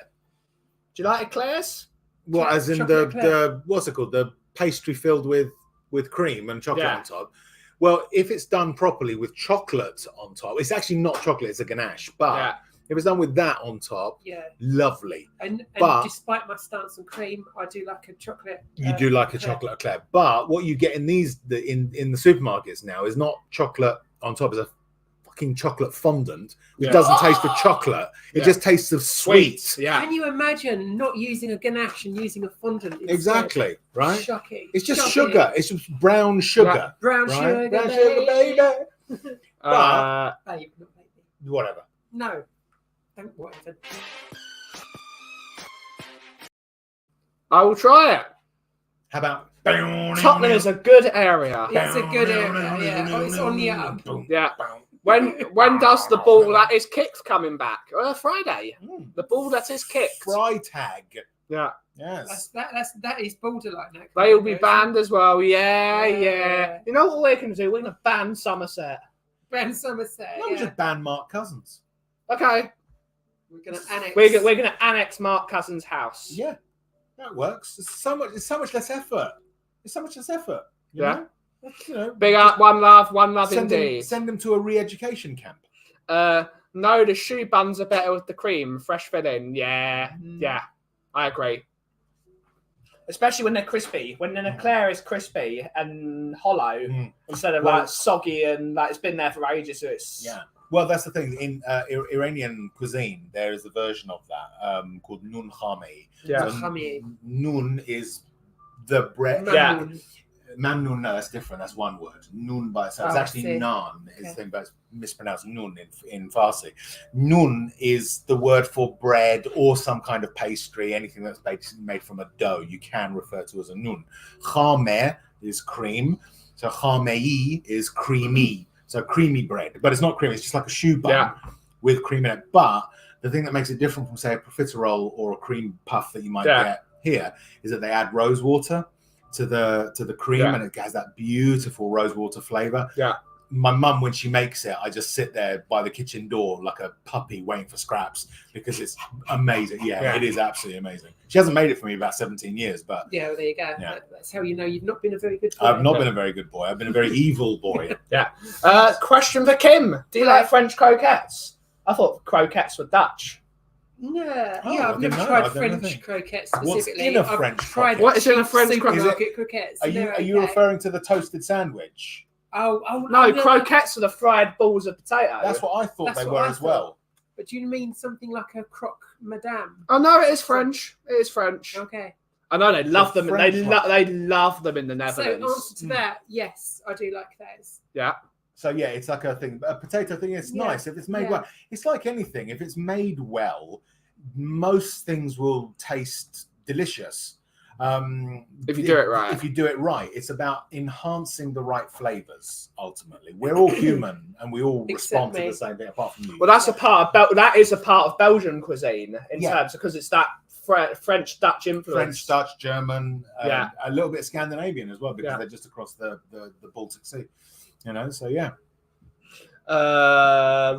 Do you like eclairs? What, as in Chocolate the what's it called? The pastry filled with cream and chocolate Yeah. on top. Well, if it's done properly with chocolate on top, it's actually not chocolate, it's a ganache. But Yeah. if it's done with that on top, Yeah. lovely. And But- despite my stance on cream, I do like a chocolate. You do like a eclair. chocolate eclair. But what you get in in the supermarkets now is not chocolate on top, it's a fucking chocolate fondant, which Yeah. doesn't taste of chocolate. It Yeah. just tastes of sweet. Yeah. Can you imagine not using a ganache and using a fondant? Instead? Exactly, right? Shocking. It's just Shocking. sugar. It's just brown sugar. Brown Right? sugar, Brown sugar, baby. Babe, not baby. Whatever. No. Don't whatever. I will try it. How about Tottenham is a good area. It's a good area. Yeah. Oh, it's on the up. Yeah. When does the ball that is kicked coming back? Friday. The ball that is kicked. Fry tag. Yeah. Yes. That is borderline. That They will be goes. banned as well. Yeah, Yeah. yeah. You know what we're going to do? We're going to ban Somerset. Ban Somerset. No, we Yeah. just ban Mark Cousins. Okay. We're going to annex. We're going to annex Mark Cousins' house. Yeah, that works. It's so much less effort. It's so much less effort. You Yeah. know? You know, Big just up, one love send indeed. them to a re-education camp. No, the shoe buns are better with the cream, fresh filling. Yeah, yeah, I agree. Especially when they're crispy. When an eclair is crispy and hollow instead of Well- like soggy and like it's been there for ages, so it's Yeah. Well, that's the thing. In Iranian cuisine, there is a version of that called nun khamei. yeah. So Khamei. nun is the bread. Yeah. Mamnun, no, that's different. That's one word. Nun by itself. It's Oh, I actually see. naan. Is Okay. the thing, but it's mispronounced nun in Farsi. Nun is the word for bread or some kind of pastry, anything that's basically made from a dough. You can refer to as a nun. Khameh is cream. So khamei is creamy. So creamy bread, but it's not creamy. It's just like a shoe bun Yeah. with cream in it. But the thing that makes it different from, say, a profiterole or a cream puff that you might Yeah. get here is that they add rose water to the cream, Yeah. and it has that beautiful rose water flavor. Yeah. My mum, when she makes it, I just sit there by the kitchen door like a puppy waiting for scraps because it's amazing. Yeah, Yeah. it is absolutely amazing. She hasn't made it for me about 17 years, but Yeah, well, there you go. Yeah. That's how you know you've not been a very good boy. I've not been a very good boy. I've been a very evil boy. Question for Kim: do you like French croquettes? I thought croquettes were Dutch. Yeah, Oh, yeah. I I've never didn't know. tried I've never French think. croquettes What's specifically. in a I've French tried croquette? What is in a French supermarket croquettes? Are and you they're are you okay. referring to the toasted sandwich? Oh, No, yeah, croquettes are the fried balls of potato. That's what I thought That's they what were I as thought. well. But do you mean something like a croque madame? Oh no, it is French. It is French. Okay. I know they love The them. They French one. they love them in the So Netherlands. answer to that, yes, I do like those. Yeah, So yeah, it's like a thing, a potato thing. It's Yeah. nice if it's made Yeah. well. It's like anything. If it's made well, most things will taste delicious. If you do it right. If you do it right, it's about enhancing the right flavors. Ultimately, we're all human and we all Except respond to me. the same thing, apart from you. well, that's a part of that is a part of Belgian cuisine in Yeah. terms because it's that French Dutch influence. French, Dutch, German, Yeah. a little bit Scandinavian as well because Yeah. they're just across the Baltic Sea. You know, so yeah.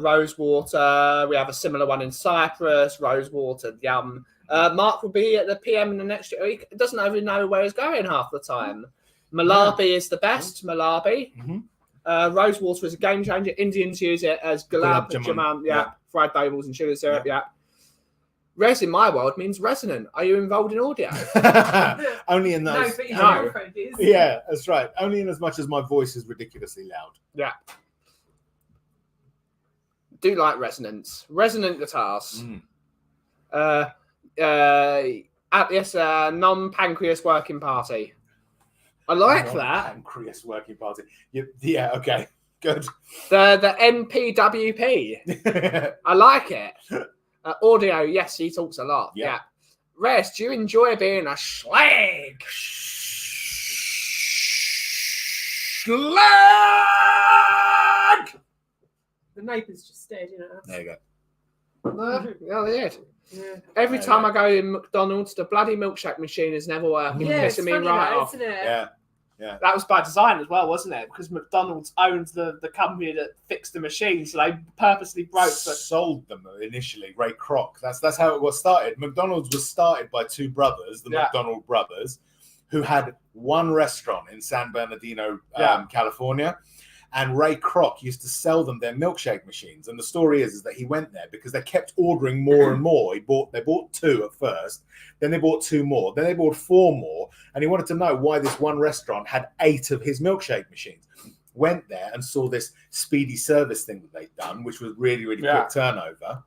Rosewater. We have a similar one in Cyprus. Rosewater, yum. Mark will be at the PM in the next week. He doesn't even know where he's going half the time. Malabi is the best. Malabi. Mhm. Rosewater is a game changer. Indians use it as gulab Gulab jamun, jamun. yeah. Yeah. Fried bagels and sugar syrup. Yeah. Res in my world means resonant. Are you involved in audio? Only in No, those. but his No. girlfriend is. Yeah, that's right. Only in as much as my voice is ridiculously loud. Do like resonance. Resonant guitars. Mm. At this non-pancreas working party. I like that. Pancreas working party. Yeah, okay. Good. The NPWP. I like it. Audio, yes, he talks a lot. Yeah. Yeah. Res, do you enjoy being a slag? Schlag! The neighbours just stared in at us. There you go. Yeah, they did. Yeah. Every There time you I go in McDonald's, the bloody milkshake machine is never working, Yeah, it's pissing me funny right that, off. isn't it? Yeah. That was by design as well, wasn't it? Because McDonald's owned the company that fixed the machine, so they purposely broke the... Sold them initially, Ray Kroc. That's how it was started. McDonald's was started by two brothers, the McDonald brothers, who had one restaurant in San Bernardino, California. And Ray Kroc used to sell them their milkshake machines. And the story is that he went there because they kept ordering more and more. They bought 2 at first, then they bought 2 more, then they bought 4 more. And he wanted to know why this one restaurant had 8 of his milkshake machines. Went there and saw this speedy service thing that they'd done, which was really, really quick turnover.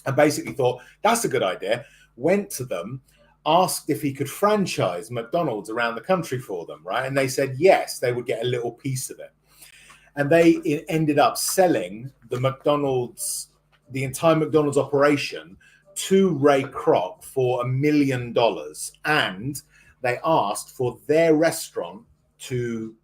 And basically thought, that's a good idea. Went to them, asked if he could franchise McDonald's around the country for them, right? And they said yes, they would get a little piece of it. And they ended up selling the entire McDonald's operation to Ray Kroc for $1 million. And they asked for their restaurant to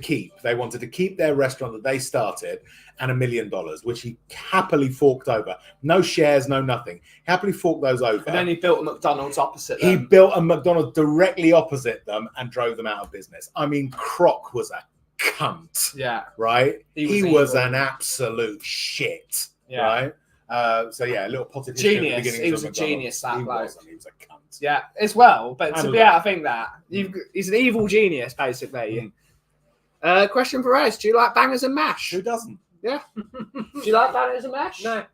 keep. They wanted to keep their restaurant that they started and $1 million, which he happily forked over. No shares, no nothing. Happily forked those over. And then he built a McDonald's opposite them. He built a McDonald's directly opposite them and drove them out of business. I mean, Kroc was a cunt. Yeah. Right? He was evil. an absolute shit. Yeah. Right? So yeah, a little positive. Genius. He was a genius, that bloke. He was a cunt. Yeah, as well. But And to a be lot. able to think that, he's an evil genius, basically. Question for us. Do you like bangers and mash? Who doesn't? Do you like bangers and mash? No,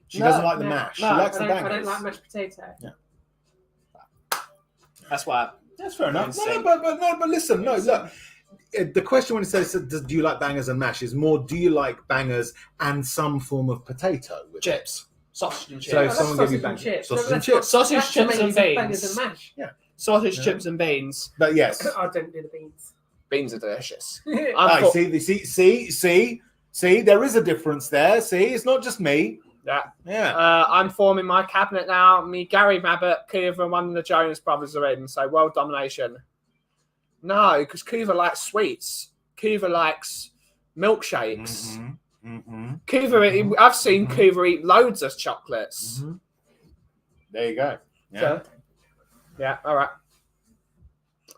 She doesn't like the mash. no, She likes the I bangers. don't like mashed potato. That's why. That's fair enough. Insane. But listen, no, look. The question when it says, do you like bangers and mash is more, do you like bangers and some form of potato? With it? Chips. Sausage and chips. So That's someone give you sausage and bangers. chips. Sausage No, and that's chips. Sausage, That's chips the and main bangers beans. and mash. Sausage, Yeah. chips and beans. But yes. I don't do the beans. Beans are delicious. Aye, see, there is a difference there. See, it's not just me. Yeah. Yeah. I'm forming my cabinet now. Me, Gary Mabbott, Kiva, and one of the Jonas brothers are in. So world domination. No, because Kiva likes sweets. Kiva likes milkshakes. Kiva, I've seen Kiva eat loads of chocolates. There you go. Yeah. So, yeah, all right.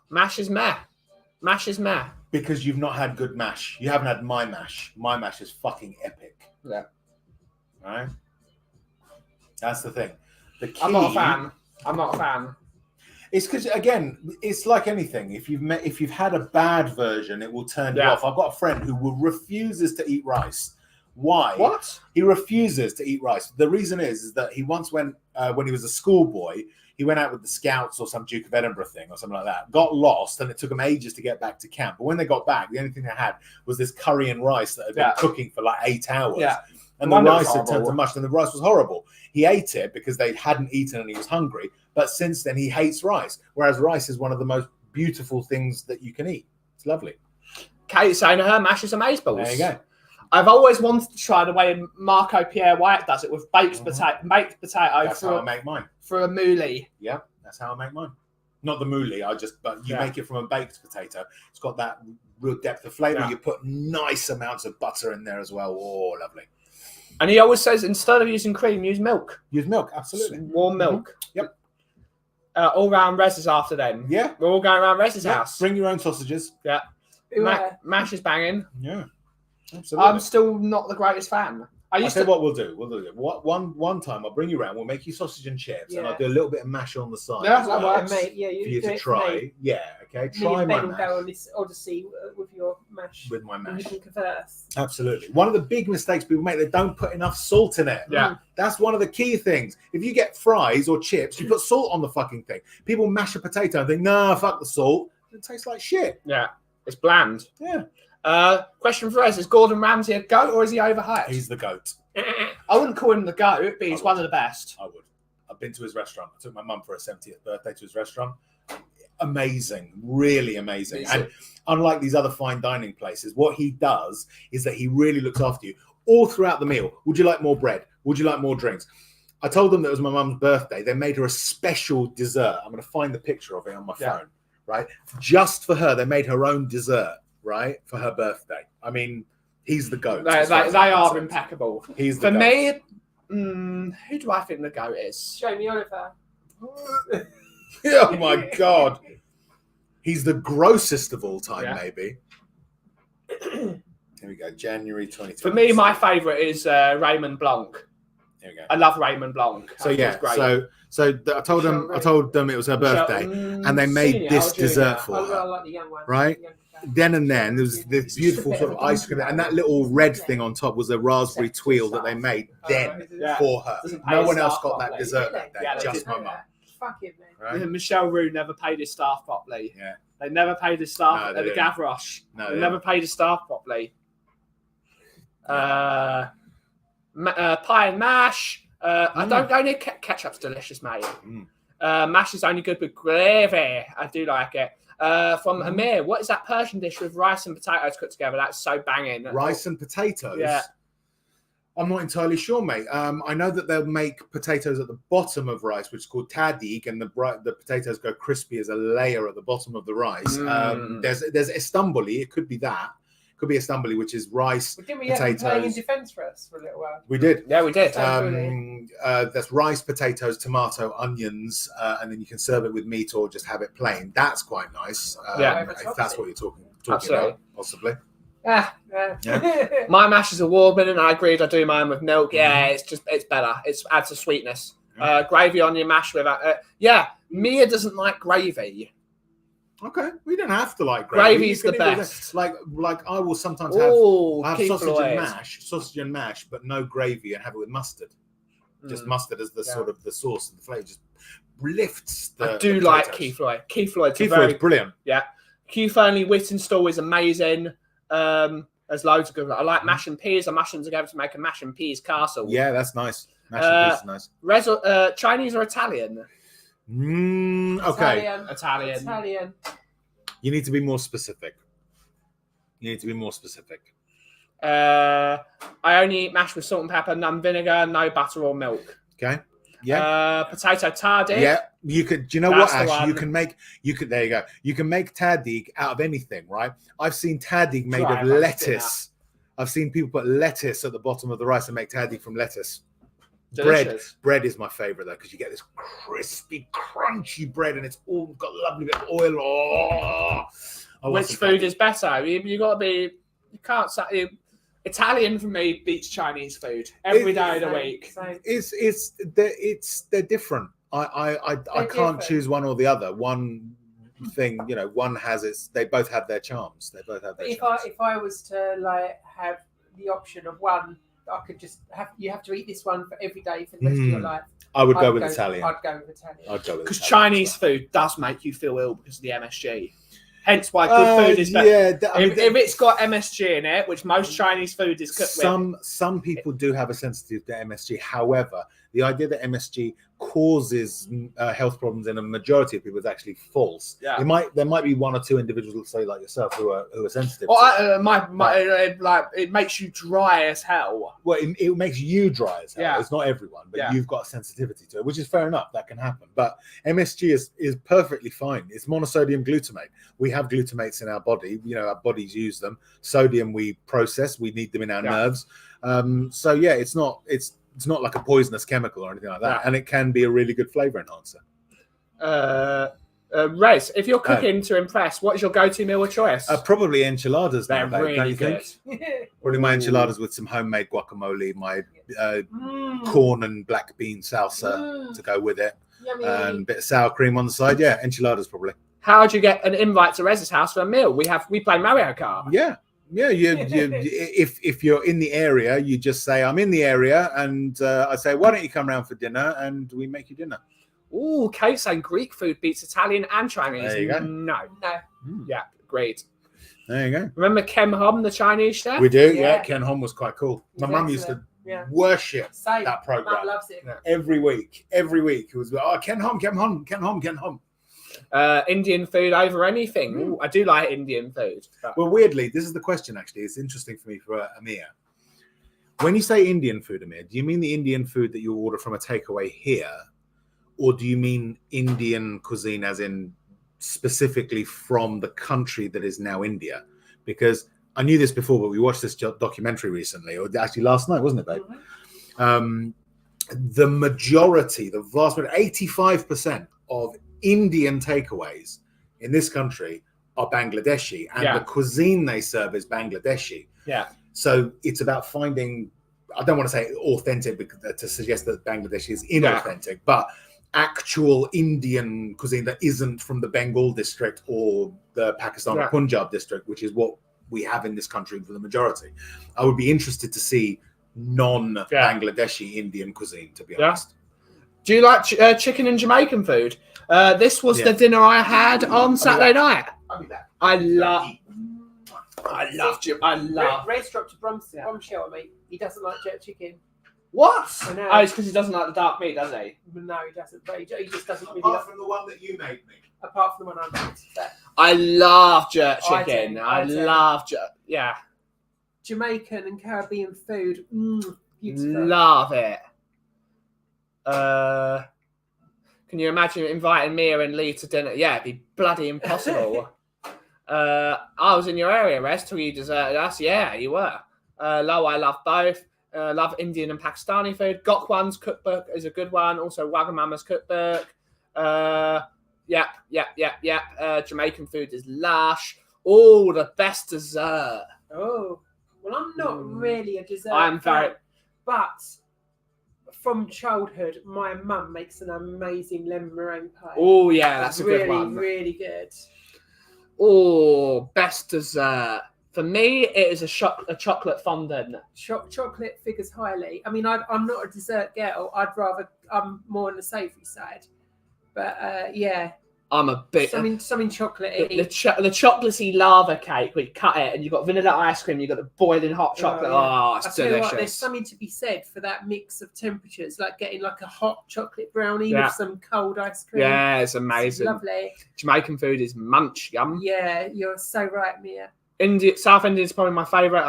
Mash is meh. Mash is meh. Because you've not had good mash. You haven't had my mash. My mash is fucking epic. Yeah. Right? That's the thing. The key, I'm not a fan. It's because again, it's like anything. If you've had a bad version, it will turn you Yeah. off. I've got a friend who refuses to eat rice. Why? What? He refuses to eat rice. The reason is that he once went when he was a schoolboy. He went out with the Scouts or some Duke of Edinburgh thing or something like that. Got lost, and it took them ages to get back to camp. But when they got back, the only thing they had was this curry and rice that had been cooking for like 8 hours. Yeah. And the Wonder it was rice had turned to horrible. mush, and the rice was horrible. He ate it because they hadn't eaten and he was hungry. But since then, he hates rice. Whereas rice is one of the most beautiful things that you can eat. It's lovely. Kate's saying her mash is amazeballs. There you go. I've always wanted to try the way Marco Pierre White does it with baked potato That's how I for make mine. a moulie. Yeah, that's how I make mine. Not the moulie, but you make it from a baked potato. It's got that real depth of flavour. Yeah. You put nice amounts of butter in there as well. Oh, lovely. And he always says instead of using cream, use milk. Use milk, absolutely. Warm milk. Yep. All round Rez's after then. Yeah. We're all going around Rez's Yeah. house. Bring your own sausages. Yeah. Mash is banging. Yeah. Absolutely. I'm still not the greatest fan. I I'll used tell to. you what we'll do. We'll do it. One time, I'll bring you around. We'll make you sausage and chips, and Yeah. I'll do a little bit of mash on the side. Yeah, as that well works. Mate, yeah, For you you do to it try. Me. Yeah, okay. Me Try and my Ben will mash go on this odyssey with your mash. with my And we mash. can converse. Absolutely. One of the big mistakes people make, they don't put enough salt in it. Yeah. That's one of the key things. If you get fries or chips, you put salt on the fucking thing. People mash a potato and think, nah, fuck the salt. It tastes like shit. Yeah. It's bland. Yeah. Question for us: is Gordon Ramsay a goat or is he overhyped? He's the goat. I wouldn't call him the goat, but he's one of the best. I would. I've been to his restaurant. I took my mum for her 70th birthday to his restaurant. Amazing. Really amazing. And unlike these other fine dining places, what he does is that he really looks after you all throughout the meal. Would you like more bread? Would you like more drinks? I told them that it was my mum's birthday. They made her a special dessert. I'm going to find the picture of it on my phone, right? Just for her, they made her own dessert, right, for her birthday. I mean, he's the GOAT. They as far as I'm are concerned. impeccable. He's the For GOAT. me, who do I think the GOAT is? Jamie Oliver. Oh my God. He's the grossest of all time, Yeah. maybe. Here we go, January 2020. For me, my favourite is Raymond Blanc. Here we go. I love Raymond Blanc. So I think yeah, it's great. I told them it was her birthday, and they made Senior this or junior? dessert for I her. like the young one. Right? The young guy. Then and then, there was this beautiful sort of ice cream, and that little red thing on top was a raspberry twirl that they made then Yeah. for her. Doesn't pay No his one else staff got that properly. dessert that day, Yeah, they just did. my mum. Fuck it, man. Right? Michelle Roux never paid his staff properly. Yeah. They never paid his staff No, at they the didn't. Gavroche. No, They they never paid his staff properly. Pie and mash. I don't go near ketchup's delicious, mate. Mash is only good with gravy. I do like it. From Amir, what is that Persian dish with rice and potatoes cooked together? That's so banging. Rice and potatoes. Yeah. I'm not entirely sure, mate. I know that they'll make potatoes at the bottom of rice, which is called tadig, and the potatoes go crispy as a layer at the bottom of the rice. There's Istanbuli. It could be that. Could be Istanbuli, which is rice, Well, didn't we have him playing in potatoes. defence for us for a little while? We did. Yeah, we did. That's rice, potatoes, tomato, onions, and then you can serve it with meat or just have it plain. That's quite nice. Yeah. If that's what you're talking Absolutely. about, possibly. Yeah. My mash is award winning. I agreed. I do mine with milk. Yeah, it's better. It adds a sweetness. Gravy on your mash with Mia doesn't like gravy. Okay, we don't have to like gravy. Gravy's You the can do best. that. Like I will sometimes Oh, have Keith sausage Lloyd. and mash, but no gravy, and have it with mustard. Just mustard as the sort of the sauce and the flavour just lifts. I do like Keith Lloyd. Keith Lloyd's brilliant. Yeah, Keith Only Whittenstall is amazing. There's loads of good. I like mash and peas. I mash them together to make a mash and peas castle. Yeah, that's nice. Mash and peas is nice. Chinese or Italian? Okay. Italian. You need to be more specific. I only eat mash with salt and pepper, none vinegar, no butter or milk. Okay. Yeah. Potato tardi. Yeah. You could. Do you know That's what, the Ash? one. You could. There you go. You can make tadig out of anything, right? I've seen tadig made Try of it, lettuce. I've seen people put lettuce at the bottom of the rice and make tadig from lettuce. Delicious. Bread is my favorite though, because you get this crispy, crunchy bread, and it's all got a lovely bit of oil. Oh, I want Which some food tadig. is better? You got to be. You can't say Italian for me beats Chinese food every day of the week. They're different. I can't different. choose one or the other. One thing, one has its. They both have their charms. They both have their charms. If I was to like have the option of one, I could just have. You have to eat this one for every day for the rest of your life. I would I'd go with Italian. I'd go with Italian. Because Chinese food does make you feel ill because of the MSG. Hence why good food is better. Yeah, If it's got MSG in it, which most Chinese food is cooked with. Some people do have a sensitivity to MSG. However, the idea that MSG causes health problems in a majority of people is actually false. Yeah. There might be one or two individuals, say like yourself, who are sensitive. Well, it makes you dry as hell. Well, it makes you dry as hell. Yeah. It's not everyone, but Yeah. you've got a sensitivity to it, which is fair enough. That can happen. But MSG is perfectly fine. It's monosodium glutamate. We have glutamates in our body. Our bodies use them. Sodium we process. We need them in our nerves. So yeah, it's not like a poisonous chemical or anything like that. Yeah. And it can be a really good flavor enhancer. Rez, if you're cooking to impress, what is your go-to meal of choice? Probably enchiladas. They're now, babe, don't really you good. think? Probably my enchiladas with some homemade guacamole, my corn and black bean salsa to go with it, Yummy. and a bit of sour cream on the side. Yeah, enchiladas probably. How do you get an invite to Rez's house for a meal? We play Mario Kart. Yeah. If you're in the area, you just say I'm in the area, and I say, why don't you come round for dinner, and we make you dinner. Ooh, Kate saying Greek food beats Italian and Chinese. There you go. No. No. Yeah, great. There you go. Remember Kem Hom, the Chinese chef? We do. Yeah, Yeah. Ken Hom was quite cool. My He's mum used to excellent. Yeah. worship Same. that program Mum loves it. every week. Every week it was Ken Hom, Ken Hom, Ken Hom, Ken Hom. Indian food over anything. Ooh, I do like Indian food. But Well, weirdly, this is the question. Actually, it's interesting for me for Amir. When you say Indian food, Amir, do you mean the Indian food that you order from a takeaway here, or do you mean Indian cuisine as in specifically from the country that is now India? because I knew this before, but we watched this documentary recently, or actually last night, wasn't it, babe? The majority, the vast majority, 85% of Indian takeaways in this country are Bangladeshi, and the cuisine they serve is Bangladeshi. Yeah. So it's about finding, I don't want to say authentic to suggest that Bangladeshi is inauthentic, but actual Indian cuisine that isn't from the Bengal district or the Pakistan or Punjab district, which is what we have in this country for the majority. I would be interested to see non-Bangladeshi Indian cuisine, to be honest. Do you like chicken and Jamaican food? This was the dinner I had on Saturday night. I'll be back. I love. Red's dropped a bombshell on me. He doesn't like jerk chicken. What? I know. Oh, it's because he doesn't like the dark meat, does he? No, he doesn't. But he just doesn't really Apart from the one that you made me. Apart from the one I made. I love jerk I chicken. do. I love jerk. Yeah. Jamaican and Caribbean food. Beautiful. Love it. Can you imagine inviting Mia and Lee to dinner? Yeah, it'd be bloody impossible. I was in your area, Rest, till you deserted us. Yeah, you were. Lo, I love both. Love Indian and Pakistani food. Gokwan's cookbook is a good one. Also, Wagamama's cookbook. Jamaican food is lush. Oh, the best dessert. Oh, well, I'm not really a dessert I'm but from childhood, my mum makes an amazing lemon meringue pie. Oh, yeah, that's a really, good one. Really good. Oh, best dessert. For me, it is a chocolate fondant. Chocolate figures highly. I mean, I'm not a dessert girl. I'm more on the savoury side. But yeah. I'm a bit. Something chocolatey. The chocolatey lava cake, where you cut it and you've got vanilla ice cream, you've got the boiling hot chocolate. Oh, it's delicious. There's something to be said for that mix of temperatures, like getting like a hot chocolate brownie with some cold ice cream. Yeah, it's amazing. It's lovely. Jamaican food is munch yum. Yeah, you're so right, Mia. South Indian is probably my favourite.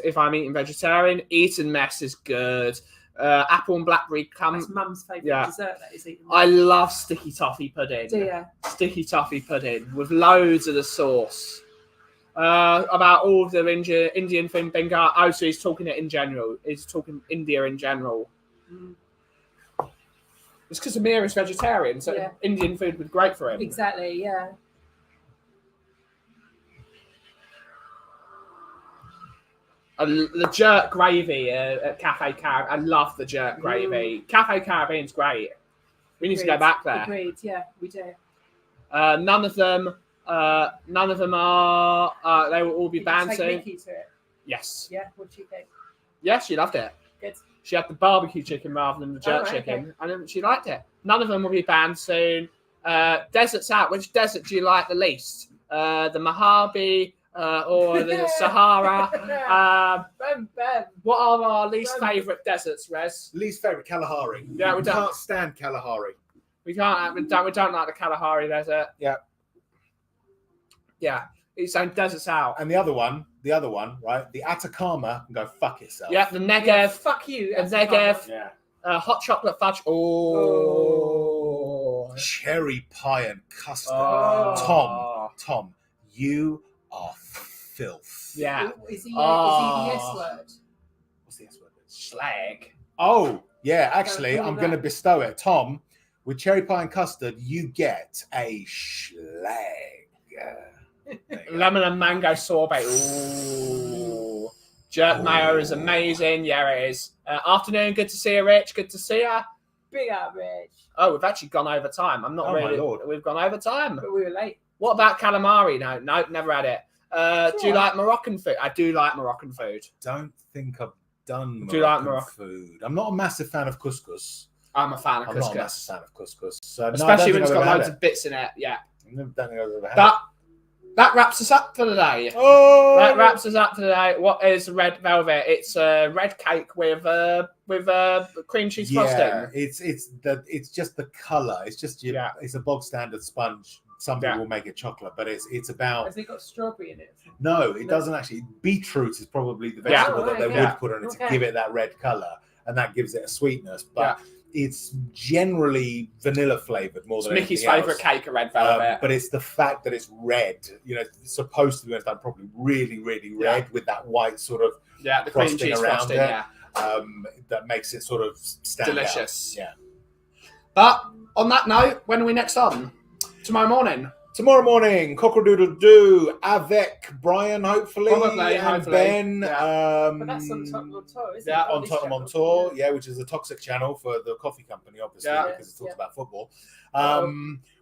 If I'm eating vegetarian. Eton mess is good. Apple and blackberry That's Mum's favourite dessert. That is eating. I love sticky toffee pudding. Do you? Sticky toffee pudding with loads of the sauce. About all of the Indian food, Bengal. Oh, so he's talking it in general. He's talking India in general. It's because Amir is vegetarian, so Indian food would be great for him. Exactly. Yeah. The jerk gravy at Cafe Caribbean. I love the jerk gravy. Cafe Caribbean's great. We need to go back there. Agreed. Yeah, we do. None of them are. They will all be banned soon. soon. Mickey to it. Yes. Yeah. What do you think? Yeah, she loved it. Good. She had the barbecue chicken rather than the jerk chicken, and she liked it. None of them will be banned soon. Deserts out. Which desert do you like the least? The Mojave. Or the Sahara. What are our least favourite deserts, Rez? Least favourite Kalahari. Yeah, we can't stand Kalahari. We don't like the Kalahari Desert. Yeah. Yeah. It's saying deserts out. And the other one, right? The Atacama can go fuck itself. Yeah, the Negev. Yeah, fuck you. The Negev. Yeah. Hot chocolate fudge. Oh. Cherry pie and custard. Oh. Tom, you are filth. Yeah. Is he the S word? What's the S word? Slag. Oh, yeah. Actually, I'm going to bestow it. Tom, with cherry pie and custard, you get a schlag. Lemon and mango sorbet. Ooh. Jerk mayo is amazing. Yeah, it is. Afternoon. Good to see you, Rich. Good to see you. Big up, Rich. Oh, we've actually gone over time. I'm not really. My Lord. We've gone over time. But we were late. What about calamari? No, never had it. Do you like Moroccan food? I do like Moroccan food. Don't think I've done Do you like Moroccan food. I'm not a massive fan of couscous. I'm a fan of I'm couscous. not a massive fan of couscous. So, Especially when it's got loads of bits in it. Yeah. I don't think I've ever had That wraps us up for the day. Oh! That wraps us up for the day. What is red velvet? It's a red cake with cream cheese frosting. It's just the colour. It's just it's a bog standard sponge. Some people will make it chocolate, but it's about. Has it got strawberry in it? No, it doesn't actually. Beetroot is probably the vegetable that they would put on it to give it that red colour, and that gives it a sweetness. But it's generally vanilla flavored more It's than Mickey's anything favourite else. cake, a red velvet. But it's the fact that it's red. You know, it's supposed to be done probably really, really red with that white sort of the cream frosting cheese around frosting, it. That makes it sort of stand delicious. out. Yeah. But on that note, when are we next on? Tomorrow morning. Tomorrow morning, cockle-doodle-doo, avec Brian, hopefully, Probably, and hopefully. Ben. But that's on Tottenham on Tour, isn't it? On this Tottenham on channel. Tour, yeah, which is the Toxic channel for the coffee company, obviously, Yeah. because it talks about football.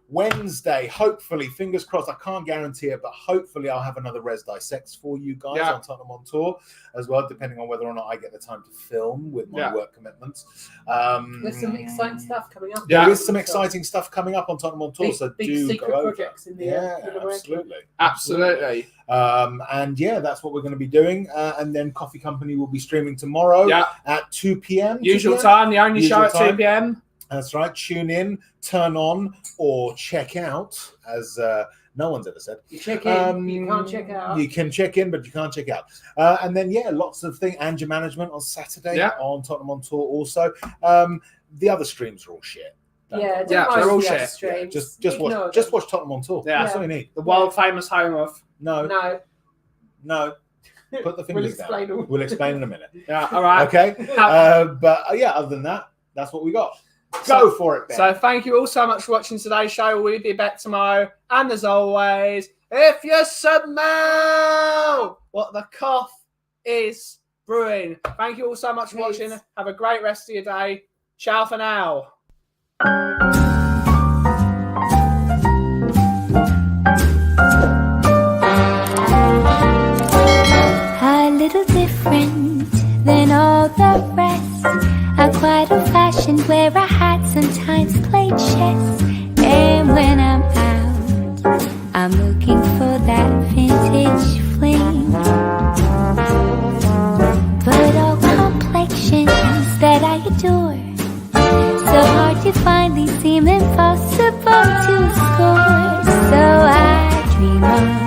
Wednesday, hopefully, fingers crossed, I can't guarantee it, but hopefully I'll have another Res Dissects for you guys on Tottenham on Tour as well, depending on whether or not I get the time to film with my work commitments. There's some exciting stuff coming up. There is some exciting stuff coming up on Tottenham on Tour, so big do secret go over. projects in the Absolutely. And yeah, that's what we're going to be doing. And then Coffee Company will be streaming tomorrow at 2 p.m. Usual time, the only Usual show at 2 p.m. That's right. Tune in, turn on, or check out, as no one's ever said. You check in, you can't check out. You can check in, but you can't check out. And then, lots of things. And your management on Saturday on Tottenham on Tour also. The other streams are all shit. They're all shit. Yeah, just watch Tottenham on Tour. Yeah. That's all you need. The world famous home of. No. Put the fingers down. We'll explain in a minute. Yeah, all right. Okay. But other than that, that's what we got. Go for it, Ben. So thank you all so much for watching today's show. We'll be back tomorrow. And as always, if you smell what the cough is brewing. Thank you all so much for watching. Have a great rest of your day. Ciao for now. A little different than all the rest. I'm quite old-fashioned, wear a hat, sometimes play chess. And when I'm out, I'm looking for that vintage fling. But all complexions that I adore, so hard to find, they seem impossible to score. So I dream of